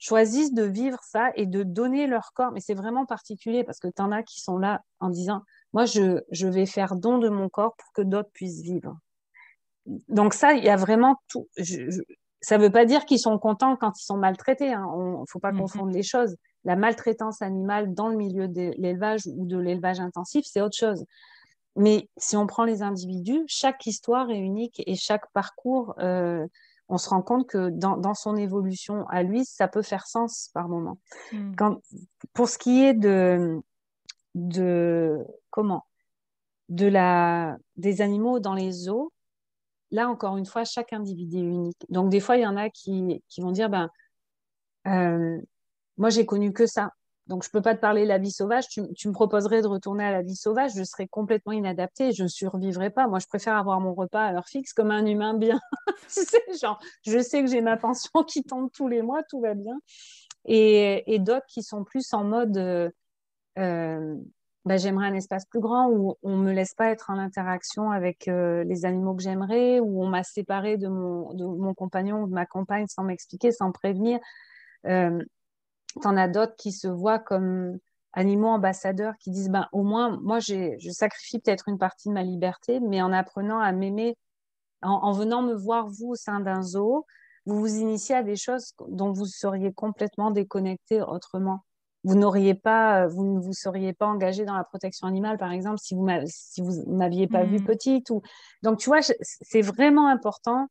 choisissent de vivre ça et de donner leur corps. Mais c'est vraiment particulier parce que tu en as qui sont là en disant, moi, je vais faire don de mon corps pour que d'autres puissent vivre. Donc ça, il y a vraiment tout. Ça ne veut pas dire qu'ils sont contents quand ils sont maltraités. Hein. Il ne faut pas Mhm. confondre les choses. La maltraitance animale dans le milieu de l'élevage ou de l'élevage intensif, c'est autre chose. Mais si on prend les individus, chaque histoire est unique et chaque parcours, on se rend compte que dans son évolution à lui, ça peut faire sens par moment. Mhm. Quand, pour ce qui est de comment, des animaux dans les zoos, là, encore une fois, chaque individu est unique. Donc, des fois, il y en a qui vont dire, ben, euh, moi, j'ai connu que ça. Donc, je peux pas te parler de la vie sauvage. Tu me proposerais de retourner à la vie sauvage, je serais complètement inadaptée et je ne survivrais pas. Moi, je préfère avoir mon repas à l'heure fixe comme un humain bien. Tu sais, genre, je sais que j'ai ma pension qui tombe tous les mois, tout va bien. Et d'autres qui sont plus en mode, euh, bah, j'aimerais un espace plus grand où on me laisse pas être en interaction avec les animaux que j'aimerais, où on m'a séparé de mon compagnon ou de ma compagne sans m'expliquer, sans prévenir. Euh, T'en as d'autres qui se voient comme animaux ambassadeurs, qui disent, ben, au moins, moi, je sacrifie peut-être une partie de ma liberté, mais en apprenant à m'aimer, en venant me voir, vous, au sein d'un zoo, vous vous initiez à des choses dont vous seriez complètement déconnecté autrement. Vous n'auriez pas, vous ne vous seriez pas engagé dans la protection animale, par exemple, si vous m'aviez pas vu Mhm. petite. Donc, tu vois, c'est vraiment important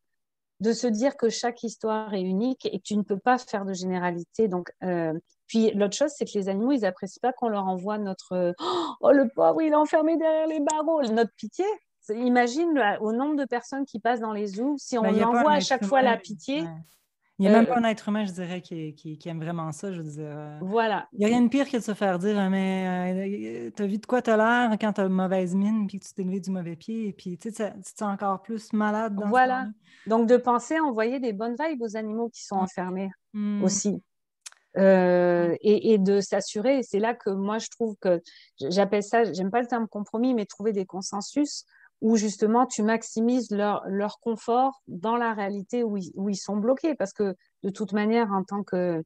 de se dire que chaque histoire est unique et que tu ne peux pas faire de généralité. Donc, puis l'autre chose, c'est que les animaux, ils apprécient pas qu'on leur envoie notre oh le pauvre, il est enfermé derrière les barreaux, notre pitié. Imagine au nombre de personnes qui passent dans les zoos, si Ben, il on n'y a pas envoie un à être chaque fois humain. la pitié, Ouais. Il n'y a même euh, pas un être humain, je dirais, qui aime vraiment ça. Je veux dire, voilà, il n'y a rien de pire que de se faire dire, ah, mais t'as vu de quoi t'as l'air quand t'as une mauvaise mine, puis que tu t'es levé du mauvais pied, et puis tu sais, tu te sens encore plus malade dans ce voilà. temps-là. Donc de penser à envoyer des bonnes vibes aux animaux qui sont Ouais. enfermés Hmm. aussi. Ouais. Et de s'assurer, et c'est là que moi je trouve que j'appelle ça, j'aime pas le terme compromis, mais trouver des consensus où justement tu maximises leur confort dans la réalité où ils sont bloqués. Parce que de toute manière, en tant que,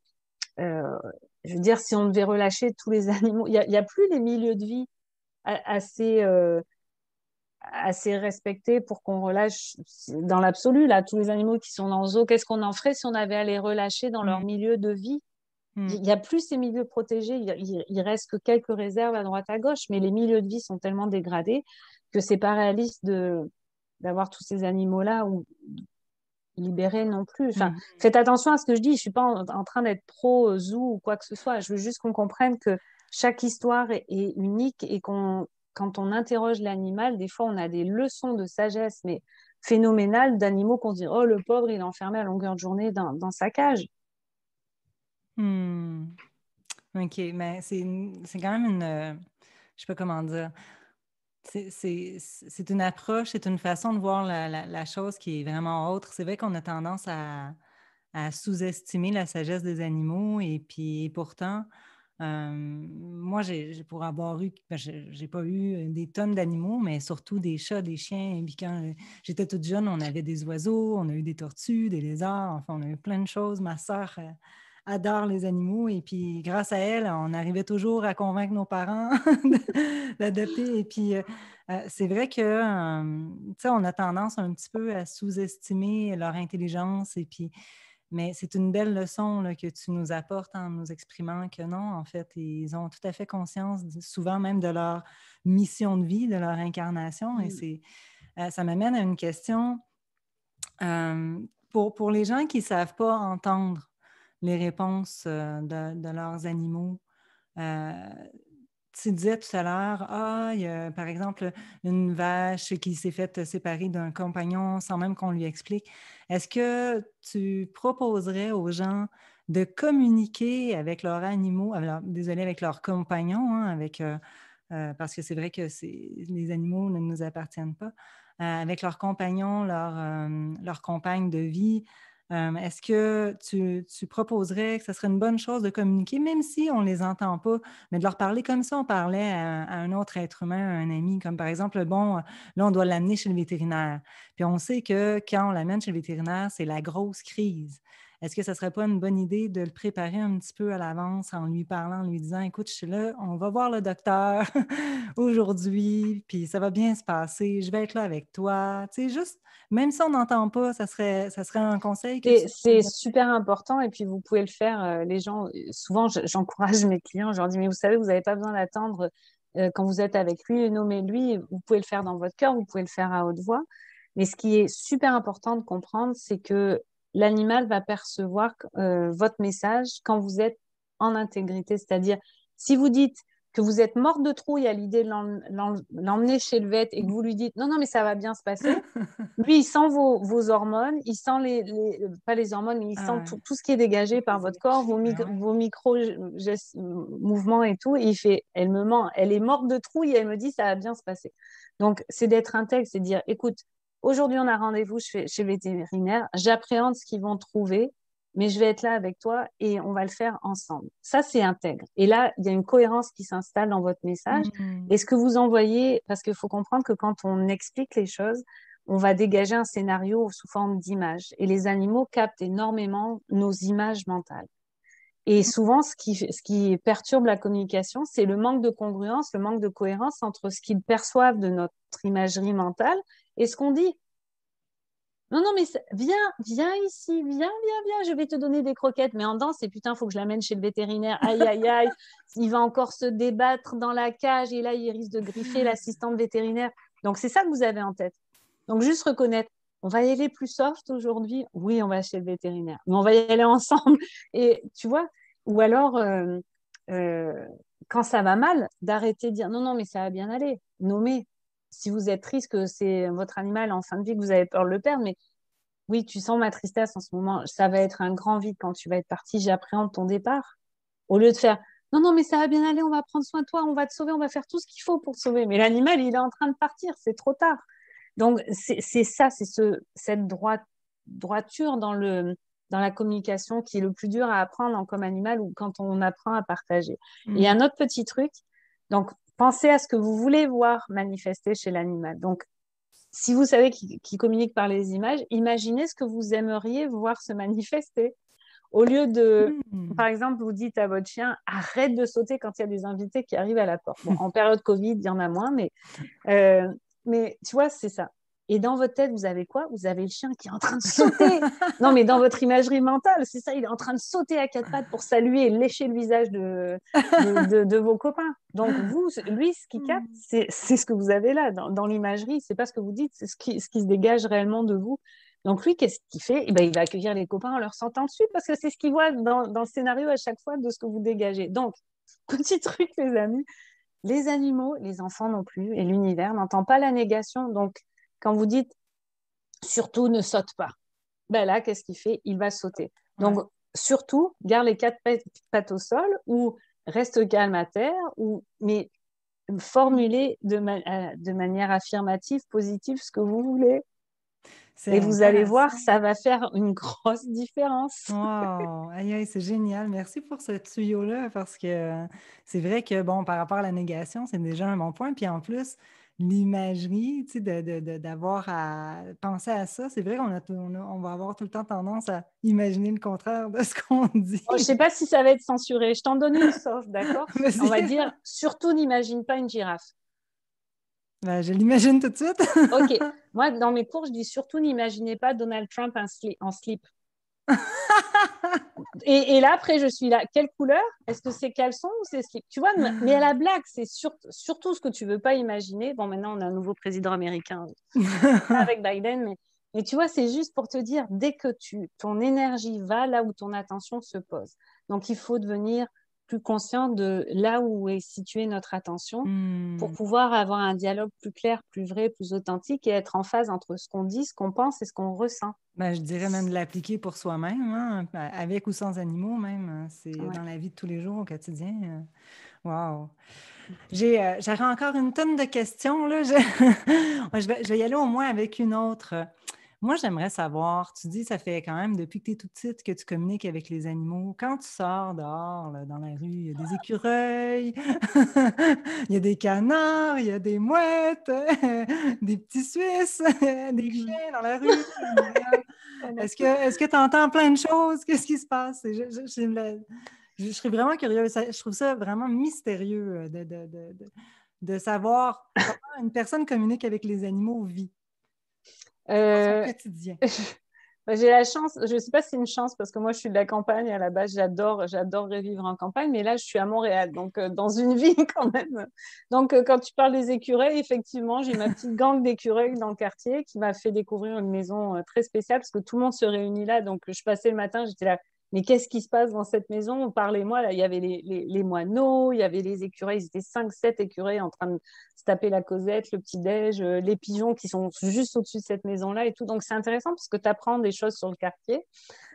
euh, je veux dire, si on devait relâcher tous les animaux, il y a plus les milieux de vie assez, assez respectés pour qu'on relâche dans l'absolu, là, tous les animaux qui sont dans le zoo, qu'est-ce qu'on en ferait si on avait à les relâcher dans leur Hmm. milieu de vie? Hmm. Il n'y a plus ces milieux protégés, il reste que quelques réserves à droite à gauche, mais les milieux de vie sont tellement dégradés que c'est pas réaliste d'avoir tous ces animaux-là ou libérés non plus. Enfin, Hmm. faites attention à ce que je dis, je suis pas en train d'être pro zoo ou quoi que ce soit. Je veux juste qu'on comprenne que chaque histoire est unique et quand on interroge l'animal, des fois on a des leçons de sagesse, mais phénoménales d'animaux qu'on se dit, oh le pauvre, il est enfermé à longueur de journée dans sa cage. Hmm. OK, mais c'est quand même je sais pas comment dire. C'est une approche, c'est une façon de voir la chose qui est vraiment autre. C'est vrai qu'on a tendance à sous-estimer la sagesse des animaux et puis pourtant, moi, pour avoir eu, ben, j'ai pas eu des tonnes d'animaux, mais surtout des chats, des chiens. Et puis quand j'étais toute jeune, on avait des oiseaux, on a eu des tortues, des lézards, enfin, on a eu plein de choses. Ma sœur adore les animaux et puis grâce à elle, on arrivait toujours à convaincre nos parents d'adopter. Et puis, c'est vrai que, tu sais, on a tendance un petit peu à sous-estimer leur intelligence et puis mais c'est une belle leçon là, que tu nous apportes en nous exprimant que non, en fait, ils ont tout à fait conscience, souvent même de leur mission de vie, de leur incarnation. Et ça m'amène à une question. euh, pour les gens qui ne savent pas entendre les réponses de leurs animaux, euh, tu disais tout à l'heure, il y a par exemple une vache qui s'est faite séparer d'un compagnon sans même qu'on lui explique. Est-ce que tu proposerais aux gens de communiquer avec leurs animaux, alors, désolé, avec leurs compagnons, hein, parce que c'est vrai que les animaux ne nous appartiennent pas, avec leurs compagnons, leurs compagnes de vie? Est-ce que tu proposerais que ce serait une bonne chose de communiquer, même si on ne les entend pas, mais de leur parler comme ça, on parlait à un autre être humain, à un ami, comme par exemple, bon, là, on doit l'amener chez le vétérinaire. Puis on sait que quand on l'amène chez le vétérinaire, c'est la grosse crise. est-ce que ça ne serait pas une bonne idée de le préparer un petit peu à l'avance en lui parlant, en lui disant, écoute, je suis là, on va voir le docteur aujourd'hui, puis ça va bien se passer, je vais être là avec toi. Tu sais, juste, même si on n'entend pas, ça serait un conseil que tu C'est super important et puis vous pouvez le faire. Les gens, souvent, j'encourage mes clients, je leur dis, mais vous savez, vous n'avez pas besoin d'attendre quand vous êtes avec lui, nommez-lui. Vous pouvez le faire dans votre cœur, vous pouvez le faire à haute voix. Mais ce qui est super important de comprendre, c'est que l'animal va percevoir votre message quand vous êtes en intégrité. C'est-à-dire, si vous dites que vous êtes morte de trouille à l'idée de l'emmener chez le vet et que vous lui dites, non, non, mais ça va bien se passer, lui, il sent vos hormones, il sent pas les hormones, mais il sent Ah ouais, tout ce qui est dégagé par les votre corps, énergies, ben ouais. vos micro-mouvements et tout. Et il fait, elle me ment, elle est morte de trouille et elle me dit, ça va bien se passer. Donc, c'est d'être intègre, c'est de dire, écoute, aujourd'hui, on a rendez-vous chez le vétérinaire, j'appréhende ce qu'ils vont trouver, mais je vais être là avec toi et on va le faire ensemble. Ça, c'est intègre. Et là, il y a une cohérence qui s'installe dans votre message. Et ce que vous envoyez, parce qu'il faut comprendre que quand on explique les choses, on va dégager un scénario sous forme d'image. Et les animaux captent énormément nos images mentales. Et souvent, ce qui perturbe la communication, c'est le manque de congruence, le manque de cohérence entre ce qu'ils perçoivent de notre imagerie mentale et ce qu'on dit. Non, non, mais viens ici, viens, je vais te donner des croquettes. Mais en danse, c'est putain, il faut que je l'amène chez le vétérinaire. Aïe, aïe, aïe, il va encore se débattre dans la cage et là, il risque de griffer l'assistante vétérinaire. Donc, c'est ça que vous avez en tête. Donc, juste reconnaître, on va y aller plus soft aujourd'hui. Oui, on va chez le vétérinaire, mais on va y aller ensemble. Et tu vois, ou alors, euh, quand ça va mal, d'arrêter de dire non, non, mais ça va bien aller. Nommer. Si vous êtes triste, que c'est votre animal en fin de vie, que vous avez peur de le perdre, mais oui, tu sens ma tristesse en ce moment, ça va être un grand vide quand tu vas être parti, j'appréhende ton départ. Au lieu de faire non, non, mais ça va bien aller, on va prendre soin de toi, on va te sauver, on va faire tout ce qu'il faut pour te sauver. Mais l'animal, il est en train de partir, c'est trop tard. Donc, c'est ça, c'est cette droiture dans la communication qui est le plus dur à apprendre comme animal ou quand on apprend à partager. Et un autre petit truc, donc, pensez à ce que vous voulez voir manifester chez l'animal. Donc, si vous savez qu'il communique par les images, imaginez ce que vous aimeriez voir se manifester. Au lieu de, par exemple, vous dites à votre chien, arrête de sauter quand il y a des invités qui arrivent à la porte. Bon, en période Covid, il y en a moins, euh, mais tu vois, c'est ça. Et dans votre tête, vous avez quoi? Vous avez le chien qui est en train de sauter. Non, mais dans votre imagerie mentale, c'est ça, il est en train de sauter à quatre pattes pour saluer et lécher le visage de vos copains. Donc, vous, lui, ce qui capte, c'est ce que vous avez là, dans l'imagerie. C'est pas ce que vous dites, c'est ce qui se dégage réellement de vous. Donc, lui, qu'est-ce qu'il fait? Eh ben, il va accueillir les copains en leur sentant dessus parce que c'est ce qu'il voit dans le scénario à chaque fois de ce que vous dégagez. Donc, petit truc, les amis, les animaux, les enfants non plus, et l'univers n'entend pas la négation. Donc, quand vous dites surtout ne saute pas, ben là, qu'est-ce qu'il fait? Il va sauter. Donc, surtout, garde les quatre pattes au sol ou reste calme à terre, mais formulez de manière affirmative, positive ce que vous voulez. C'est Et vous allez voir, intéressant. ça va faire une grosse différence. Wow! Aïe, aïe, c'est génial. Merci pour ce tuyau-là parce que c'est vrai que, bon, par rapport à la négation, c'est déjà un bon point. Puis en plus, l'imagerie, tu sais, d'avoir à penser à ça, c'est vrai on va avoir tout le temps tendance à imaginer le contraire de ce qu'on dit. Bon, je ne sais pas si ça va être censuré. Je t'en donne une sauce, d'accord? On va Vas-y. dire, surtout n'imagine pas une girafe. Ben, je l'imagine tout de suite. Ok, moi, dans mes cours, je dis surtout n'imaginez pas Donald Trump en slip. Et là, après, je suis là. Quelle couleur? Est-ce que c'est caleçon ou c'est slip? Tu vois, mais à la blague, c'est surtout ce que tu veux pas imaginer. Bon, maintenant, on a un nouveau président américain avec Biden, mais tu vois, c'est juste pour te dire, dès que ton énergie va là où ton attention se pose. Donc, il faut devenir plus conscient de là où est située notre attention pour pouvoir avoir un dialogue plus clair, plus vrai, plus authentique et être en phase entre ce qu'on dit, ce qu'on pense et ce qu'on ressent. Ben, je dirais même de l'appliquer pour soi-même, hein, avec ou sans animaux même. C'est Ouais. dans la vie de tous les jours, au quotidien. Wow! J'aurais encore une tonne de questions, là. Je vais y aller au moins avec une autre. Moi, j'aimerais savoir, tu dis, ça fait quand même depuis que tu es toute petite que tu communiques avec les animaux. Quand tu sors dehors, là, dans la rue, il y a des écureuils, il y a des canards, il y a des mouettes, des petits Suisses, des chiens dans la rue. Est-ce que tu entends plein de choses? Qu'est-ce qui se passe? Je serais vraiment curieuse. Je trouve ça vraiment mystérieux de savoir comment une personne communique avec les animaux vit. C'est son quotidien. J'ai la chance, je ne sais pas si c'est une chance parce que moi je suis de la campagne à la base, j'adore revivre en campagne, mais là je suis à Montréal, donc dans une ville quand même. Donc quand tu parles des écureuils, effectivement, j'ai ma petite gang d'écureuils dans le quartier qui m'a fait découvrir une maison très spéciale parce que tout le monde se réunit là. Donc je passais le matin, j'étais là, mais qu'est-ce qui se passe dans cette maison? Parlez-moi, là, il y avait les moineaux, il y avait les écureuils, ils étaient 5-7 écureuils en train de se taper la causette, le petit-déj, les pigeons qui sont juste au-dessus de cette maison-là et tout. Donc, c'est intéressant parce que tu apprends des choses sur le quartier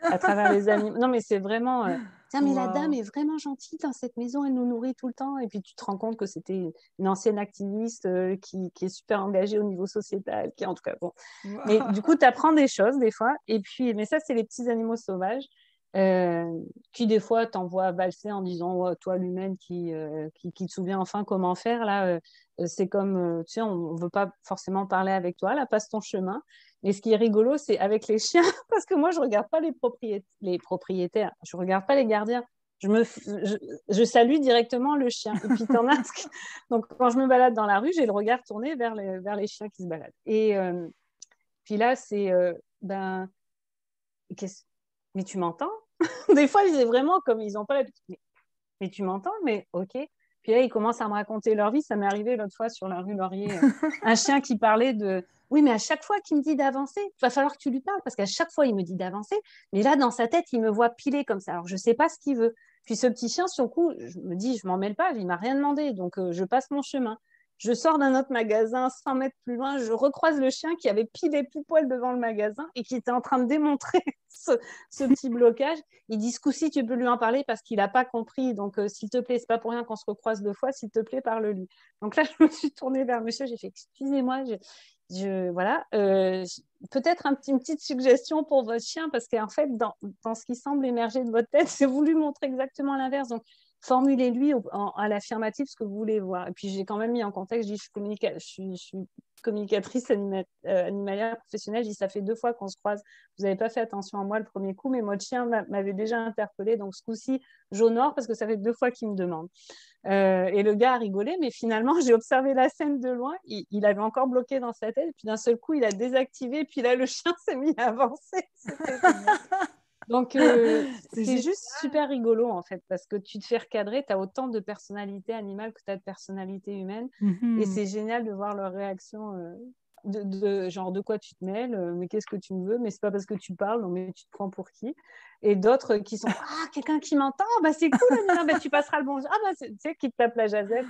à travers les animaux. Non, mais c'est vraiment... Tiens, mais la dame est vraiment gentille dans cette maison, elle nous nourrit tout le temps. Et puis, tu te rends compte que c'était une ancienne activiste qui est super engagée au niveau sociétal, qui en tout cas, bon. Wow. Mais du coup, tu apprends des choses des fois. Et puis, mais ça, c'est les petits animaux sauvages. Qui des fois t'envoie valser en disant oh, toi l'humaine qui te souvient enfin comment faire là c'est comme tu sais on veut pas forcément parler avec toi là passe ton chemin. Et ce qui est rigolo c'est avec les chiens parce que moi je regarde pas les propriétaires, je regarde pas les gardiens, je salue directement le chien et puis t'en as donc quand je me balade dans la rue j'ai le regard tourné vers les chiens qui se baladent et puis là c'est ben mais tu m'entends? Des fois, c'est vraiment comme ils n'ont pas l'habitude. Mais tu m'entends? Mais ok. Puis là, ils commencent à me raconter leur vie. Ça m'est arrivé l'autre fois sur la rue Laurier, un chien qui parlait de oui, mais à chaque fois qu'il me dit d'avancer, il va falloir que tu lui parles parce qu'à chaque fois, il me dit d'avancer. Mais là, dans sa tête, il me voit piler comme ça. Alors, je ne sais pas ce qu'il veut. Puis ce petit chien, sur le coup, je me dis, je ne m'en mêle pas, il ne m'a rien demandé. Donc, je passe mon chemin. Je sors d'un autre magasin, 100 mètres plus loin, je recroise le chien qui avait pilé tout poil devant le magasin et qui était en train de démontrer ce petit blocage. Il dit, ce coup-ci, tu peux lui en parler parce qu'il n'a pas compris. Donc, s'il te plaît, c'est pas pour rien qu'on se recroise 2 fois, s'il te plaît, parle-lui. Donc là, je me suis tournée vers monsieur, j'ai fait, excusez-moi, voilà, peut-être une petite suggestion pour votre chien parce qu'en fait, dans ce qui semble émerger de votre tête, c'est voulu montrer exactement l'inverse. Donc, formulez-lui à l'affirmative ce que vous voulez voir. Et puis, j'ai quand même mis en contexte, je dis, je suis communicatrice animalière professionnelle, je dis, ça fait 2 fois qu'on se croise, vous n'avez pas fait attention à moi le premier coup, mais votre chien m'avait déjà interpellée, donc ce coup-ci, j'honore parce que ça fait 2 fois qu'il me demande. Et le gars a rigolé, mais finalement, j'ai observé la scène de loin, il avait encore bloqué dans sa tête, et puis d'un seul coup, il a désactivé, et puis là, le chien s'est mis à avancer. Donc, c'est juste super rigolo, en fait, parce que tu te fais recadrer, tu as autant de personnalité animale que tu as de personnalité humaine. Et c'est génial de voir leur réaction genre de quoi tu te mêles, mais qu'est-ce que tu me veux, mais c'est pas parce que tu parles, non, mais tu te prends pour qui? Et d'autres qui sont quelqu'un qui m'entend, bah, c'est cool, bah, tu passeras le bonjour. Bah, tu sais, qui te tape la jazette.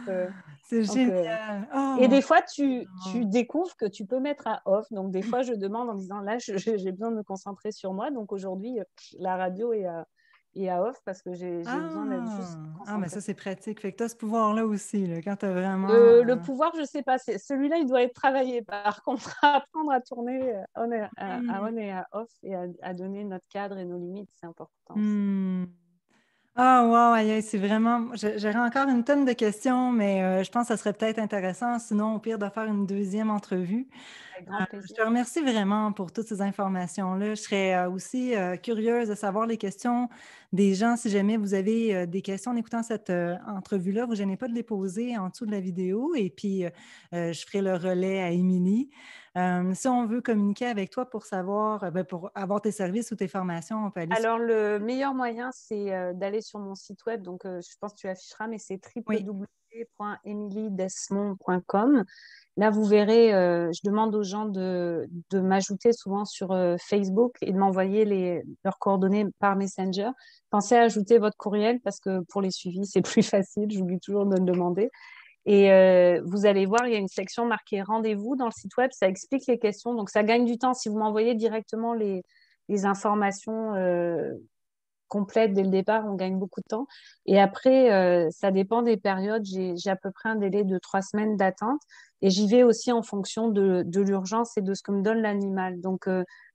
C'est génial. Et des fois, tu découvres que tu peux mettre à off. Donc, des fois, je demande en disant, là, j'ai besoin de me concentrer sur moi. Donc, aujourd'hui, la radio est à off parce que j'ai besoin d'être juste concentrée. Mais ça, c'est pratique. Fait que tu as ce pouvoir-là aussi, là, quand tu as vraiment... Le pouvoir, je ne sais pas. Celui-là, il doit être travaillé. Par contre, apprendre à tourner à on et à off et à donner notre cadre et nos limites, c'est important. Ah, wow, c'est vraiment... J'aurais encore une tonne de questions, mais je pense que ça serait peut-être intéressant, sinon, au pire, de faire une deuxième entrevue. Avec grand plaisir. Je te remercie vraiment pour toutes ces informations-là. Je serais aussi curieuse de savoir les questions des gens. Si jamais vous avez des questions en écoutant cette entrevue-là, vous ne gênez pas de les poser en dessous de la vidéo et puis je ferai le relais à Émilie. Si on veut communiquer avec toi pour savoir, pour avoir tes services ou tes formations, on peut aller Alors, le meilleur moyen, c'est d'aller sur mon site web. Donc, je pense que tu afficheras, mais c'est www.emiliedesmond.com. Là, vous verrez, je demande aux gens de m'ajouter souvent sur Facebook et de m'envoyer leurs coordonnées par Messenger. Pensez à ajouter votre courriel parce que pour les suivis, c'est plus facile. J'oublie toujours de le demander. Et vous allez voir, il y a une section marquée rendez-vous dans le site web. Ça explique les questions. Donc, ça gagne du temps. Si vous m'envoyez directement les informations complètes dès le départ, on gagne beaucoup de temps. Et après, ça dépend des périodes. J'ai à peu près un délai de 3 semaines d'attente. Et j'y vais aussi en fonction de l'urgence et de ce que me donne l'animal. Donc,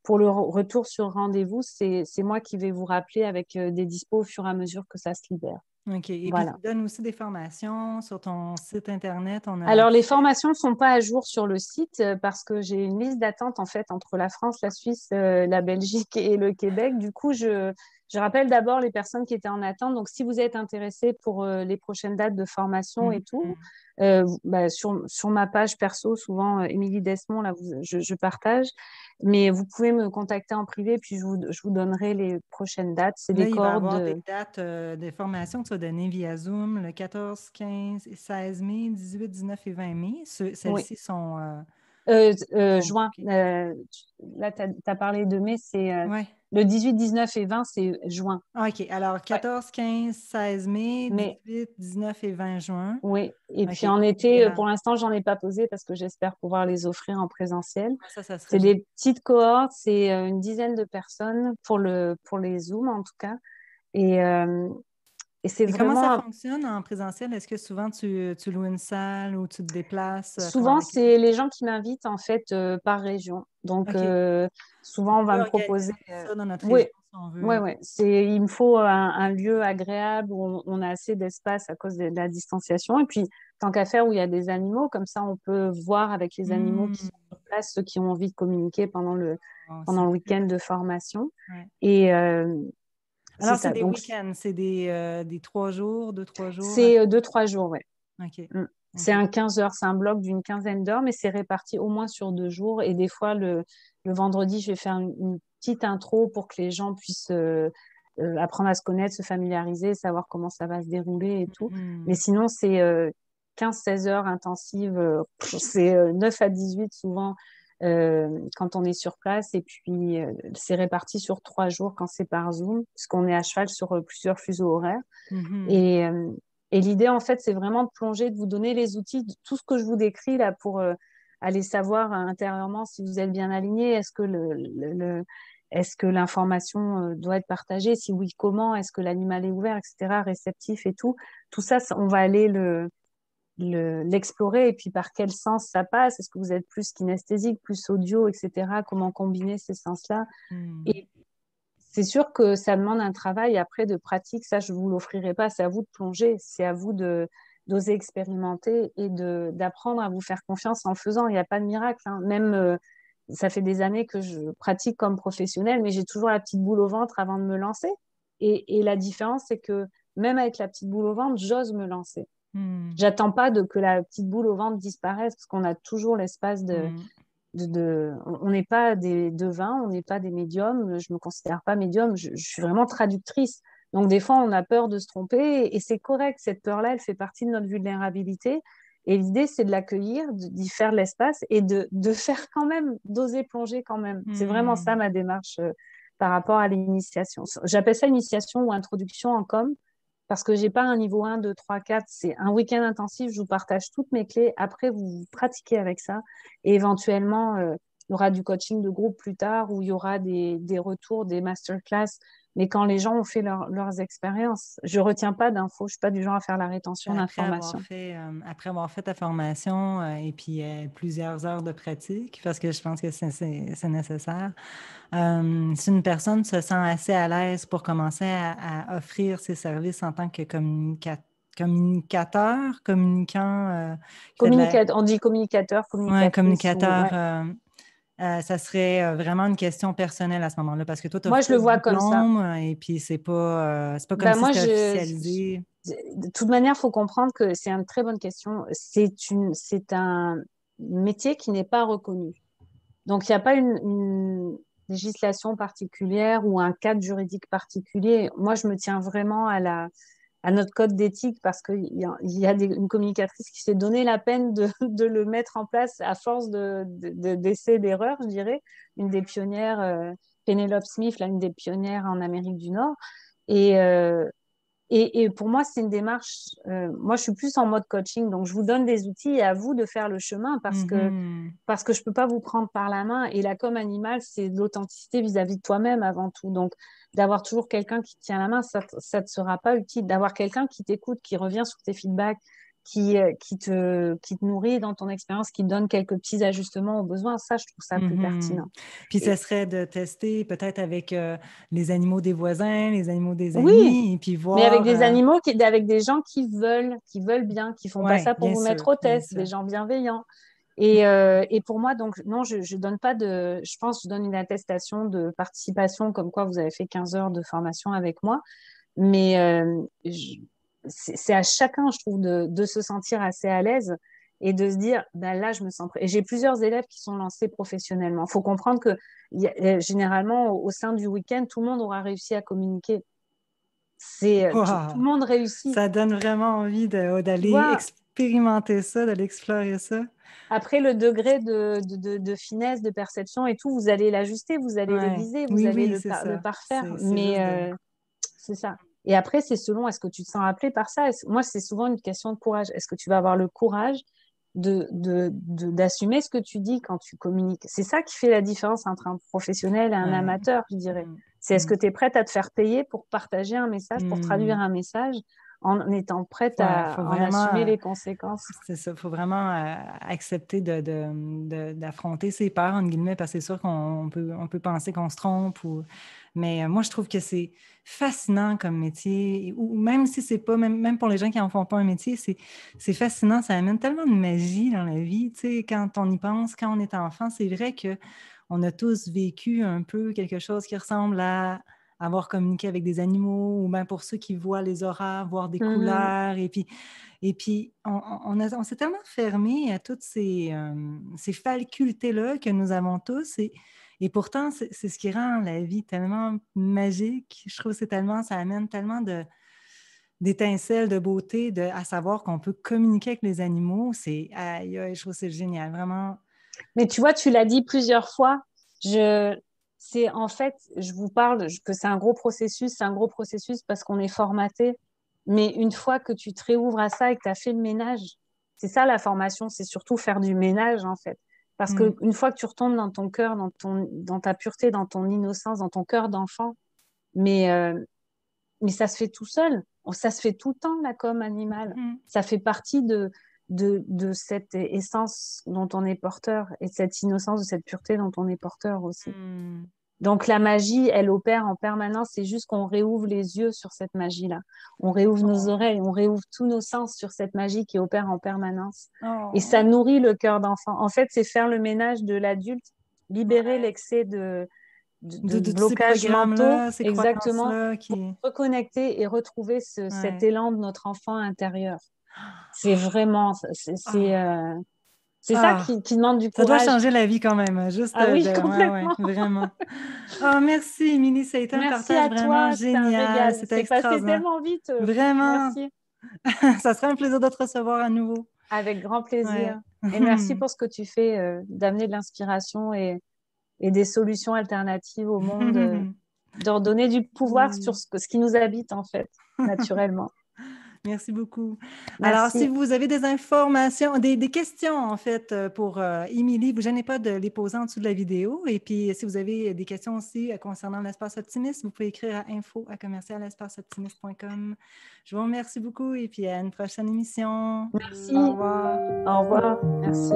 pour le retour sur rendez-vous, c'est moi qui vais vous rappeler avec des dispos au fur et à mesure que ça se libère. OK. Et puis, Voilà. tu donnes aussi des formations sur ton site Internet. On a Alors, les accès. formations ne sont pas à jour sur le site parce que j'ai une liste d'attente en fait entre la France, la Suisse, la Belgique et le Québec. Du coup, je rappelle d'abord les personnes qui étaient en attente. Donc, si vous êtes intéressé pour les prochaines dates de formation et tout, Mhm. sur ma page perso, souvent Émilie Desmond, là, je partage. Mais vous pouvez me contacter en privé, puis je vous donnerai les prochaines dates. C'est Là, des il va y cohortes avoir des de... dates de formation que tu vas donner via Zoom le 14, 15 et 16 mai, 18, 19 et 20 mai. Oui. Celles-ci sont, Juin. OK. Là, tu as parlé de mai, c'est Ouais. le 18, 19 et 20, c'est juin. OK. Alors, Ouais. 14, 15, 16 mai, Mais 18, 19 et 20 juin. oui, et OK. puis en Et été, là, pour l'instant, j'en ai pas posé parce que j'espère pouvoir les offrir en présentiel. ça serait C'est génial. des petites cohortes, c'est une dizaine de personnes pour les Zooms en tout cas. Et, euh, et c'est Et comment ça vraiment, fonctionne en présentiel? Est-ce que souvent tu loues une salle ou tu te déplaces? Comment souvent, l'accueil? c'est les gens qui m'invitent en fait par région. Donc, OK. souvent, on On peut va me proposer. organiser ça dans notre Oui, région si on ouais, veut. ouais. Il me faut un lieu agréable où on a assez d'espace à cause de la distanciation. Et puis, tant qu'à faire, où il y a des animaux, comme ça, on peut voir avec les animaux qui Hmm. sont sur place, ceux qui ont envie de communiquer Oh, pendant c'est le très week-end bien. de formation. Ouais. Et c'est Alors, c'est ça. des Donc, week-ends, c'est des 3 jours, 2, 3 jours. c'est 2, 3 jours, ouais. OK. Mm. C'est OK. un 15 heures, c'est un bloc d'une quinzaine d'heures, mais c'est réparti au moins sur 2 jours. Et des fois, le vendredi, je vais faire une petite intro pour que les gens puissent apprendre à se connaître, se familiariser, savoir comment ça va se dérouler et tout. Mais Mhm. sinon, c'est 15-16 heures intensives. C'est 9 à 18 souvent quand on est sur place. Et puis, c'est réparti sur 3 jours quand c'est par Zoom, puisqu'on est à cheval sur plusieurs fuseaux horaires. Mhm. Et, euh, et l'idée, en fait, c'est vraiment de plonger, de vous donner les outils, de tout ce que je vous décris là pour aller savoir intérieurement si vous êtes bien aligné. Est-ce que est-ce que l'information doit être partagée? Si oui, comment? Est-ce que l'animal est ouvert, etc., réceptif et tout? Tout ça, on va aller l'explorer et puis par quel sens ça passe? Est-ce que vous êtes plus kinesthésique, plus audio, etc.? Comment combiner ces sens-là? Mhm. Et c'est sûr que ça demande un travail après de pratique. Ça, je ne vous l'offrirai pas. C'est à vous de plonger. C'est à vous d'oser expérimenter et d'apprendre à vous faire confiance en le faisant. Il n'y a pas de miracle, hein. Même, ça fait des années que je pratique comme professionnelle, mais j'ai toujours la petite boule au ventre avant de me lancer. Et la différence, c'est que même avec la petite boule au ventre, j'ose me lancer. Mhm. J'attends pas que la petite boule au ventre disparaisse parce qu'on a toujours l'espace Mhm. on n'est pas des devins, on n'est pas des médiums. Je me considère pas médium, je suis vraiment traductrice. Donc des fois, on a peur de se tromper et c'est correct. Cette peur-là, elle fait partie de notre vulnérabilité. Et l'idée, c'est de l'accueillir, d'y faire de l'espace et de faire quand même, d'oser plonger quand même. C'est vraiment ça Mhm. ma démarche par rapport à l'initiation. J'appelle ça initiation ou introduction en com parce que j'ai pas un niveau 1, 2, 3, 4. C'est un week-end intensif, je vous partage toutes mes clés. Après, vous pratiquez avec ça. Et éventuellement, il y aura du coaching de groupe plus tard où il y aura des retours, des masterclass. Mais quand les gens ont fait leurs expériences, je retiens pas d'infos. Je suis pas du genre à faire la rétention d'informations. Après avoir fait ta formation et puis plusieurs heures de pratique, parce que je pense que c'est nécessaire, si une personne se sent assez à l'aise pour commencer à offrir ses services en tant que communicateur, communicant, qui fait de la, On dit communicateur, ouais, communicatrice ou communicateur, ouais. ça serait vraiment une question personnelle à ce moment-là, parce que toi, tu Moi, n'offres je pas le de vois comme ça. diplôme et puis c'est pas comme Ben si moi, c'était officialisé. de toute manière, il faut comprendre que c'est une très bonne question. C'est un métier qui n'est pas reconnu. Donc, il n'y a pas une législation particulière ou un cadre juridique particulier. Moi, je me tiens vraiment à notre code d'éthique parce qu'il y a une communicatrice qui s'est donné la peine de le mettre en place à force d'essais, d'erreurs, je dirais. Une des pionnières, Penelope Smith, là, une des pionnières en Amérique du Nord. Et, euh, et pour moi, c'est une démarche. Moi, je suis plus en mode coaching, donc je vous donne des outils et à vous de faire le chemin Mhm. parce que je peux pas vous prendre par la main. Et la com animale, c'est de l'authenticité vis-à-vis de toi-même avant tout. Donc, d'avoir toujours quelqu'un qui te tient la main, ça te sera pas utile. D'avoir quelqu'un qui t'écoute, qui revient sur tes feedbacks, qui te nourrit dans ton expérience, qui te donne quelques petits ajustements aux besoins. Ça, je trouve ça plus pertinent. Puis ça serait de tester peut-être avec les animaux des voisins, les animaux des Oui, amis, et puis mais avec voir... des animaux, avec des gens qui veulent bien, qui font pas Oui, ça pour bien vous sûr, mettre au bien test, sûr. des gens bienveillants. Et pour moi, donc, non, je donne pas de. Je pense que je donne une attestation de participation, comme quoi vous avez fait 15 heures de formation avec moi. Mais c'est à chacun, je trouve, de se sentir assez à l'aise et de se dire, ben là, je me sens prêt. Et j'ai plusieurs élèves qui sont lancés professionnellement. Il faut comprendre que généralement, au sein du week-end, tout le monde aura réussi à communiquer. Tout Wow! le monde réussit. Ça donne vraiment envie Tu d'aller vois, expérimenter ça, d'aller explorer ça. après le degré de finesse, de perception et tout, vous allez l'ajuster, vous allez Ouais. l'aiguiser, vous Oui, allez oui, le, c'est le ça. parfaire. C'est Mais juste de... c'est ça. Et après, c'est selon, est-ce que tu te sens appelé par ça? Moi, c'est souvent une question de courage. Est-ce que tu vas avoir le courage d'assumer ce que tu dis quand tu communiques? C'est ça qui fait la différence entre un professionnel et un Ouais. amateur, je dirais. Mm. C'est est-ce que tu es prête à te faire payer pour partager un message, pour traduire Mm. un message, en étant prête Ouais, à faut en assumer vraiment... les conséquences? C'est ça, il faut vraiment accepter d'affronter ses peurs, entre guillemets, parce que c'est sûr on peut penser qu'on se trompe. Mais moi, je trouve que c'est fascinant comme métier, ou même si c'est pas, même pour les gens qui n'en font pas un métier, c'est fascinant, ça amène tellement de magie dans la vie. Tu sais, quand on y pense, quand on est enfant, c'est vrai qu'on a tous vécu un peu quelque chose qui ressemble à avoir communiqué avec des animaux, ou même pour ceux qui voient les auras, voir des Mmh. couleurs, et puis, on s'est tellement fermé à toutes ces facultés-là que nous avons tous. Et pourtant, c'est ce qui rend la vie tellement magique. Je trouve que ça amène tellement d'étincelles, de beauté, à savoir qu'on peut communiquer avec les animaux. Aïe, aïe, je trouve que c'est génial, vraiment. Mais tu vois, tu l'as dit plusieurs fois. C'est en fait, je vous parle que c'est un gros processus. C'est un gros processus parce qu'on est formaté. Mais une fois que tu te réouvres à ça et que tu as fait le ménage, c'est ça la formation, c'est surtout faire du ménage en fait. Parce Mm. qu'une fois que tu retombes dans ton cœur, dans ta pureté, dans ton innocence, dans ton cœur d'enfant, mais, euh, mais ça se fait tout seul. Ça se fait tout le temps, la com animale. Mm. Ça fait partie de cette essence dont on est porteur et de cette innocence, de cette pureté dont on est porteur aussi. Mm. Donc la magie, elle opère en permanence. C'est juste qu'on réouvre les yeux sur cette magie-là. On réouvre nos Oh. oreilles, on réouvre tous nos sens sur cette magie qui opère en permanence. Et ça Oh. nourrit le cœur d'enfant. En fait, c'est faire le ménage de l'adulte, libérer Ouais. l'excès de De tous ces blocages mentaux, programmes-là, ces exactement, croyances-là pour qui... reconnecter et retrouver cet Ouais. élan de notre enfant intérieur. C'est vraiment, Ah. c'est ça Ah. qui demande du Ça doit courage. changer la vie quand même, hein, juste Ah oui, ouais, ouais, complètement. vraiment. Oh, merci, Émilie, ça a été un Merci partage à vraiment toi, c'était un génial, régal. c'était C'est passé extraordinaire. tellement vite. Vraiment, Merci, ça sera un plaisir de te recevoir à nouveau. avec grand Ouais. plaisir. Et merci pour ce que tu fais, d'amener de l'inspiration et des solutions alternatives au monde, de redonner du pouvoir sur Oui. ce qui nous habite en fait, naturellement. Merci beaucoup. Alors, si Merci. vous avez des informations, des questions en fait pour Émilie, vous ne gênez pas de les poser en dessous de la vidéo. Et puis, si vous avez des questions aussi concernant l'espace optimiste, vous pouvez écrire à info@commercialespaceoptimiste.com. Je vous remercie beaucoup et puis à une prochaine émission. Merci. Au revoir. Au revoir. Merci.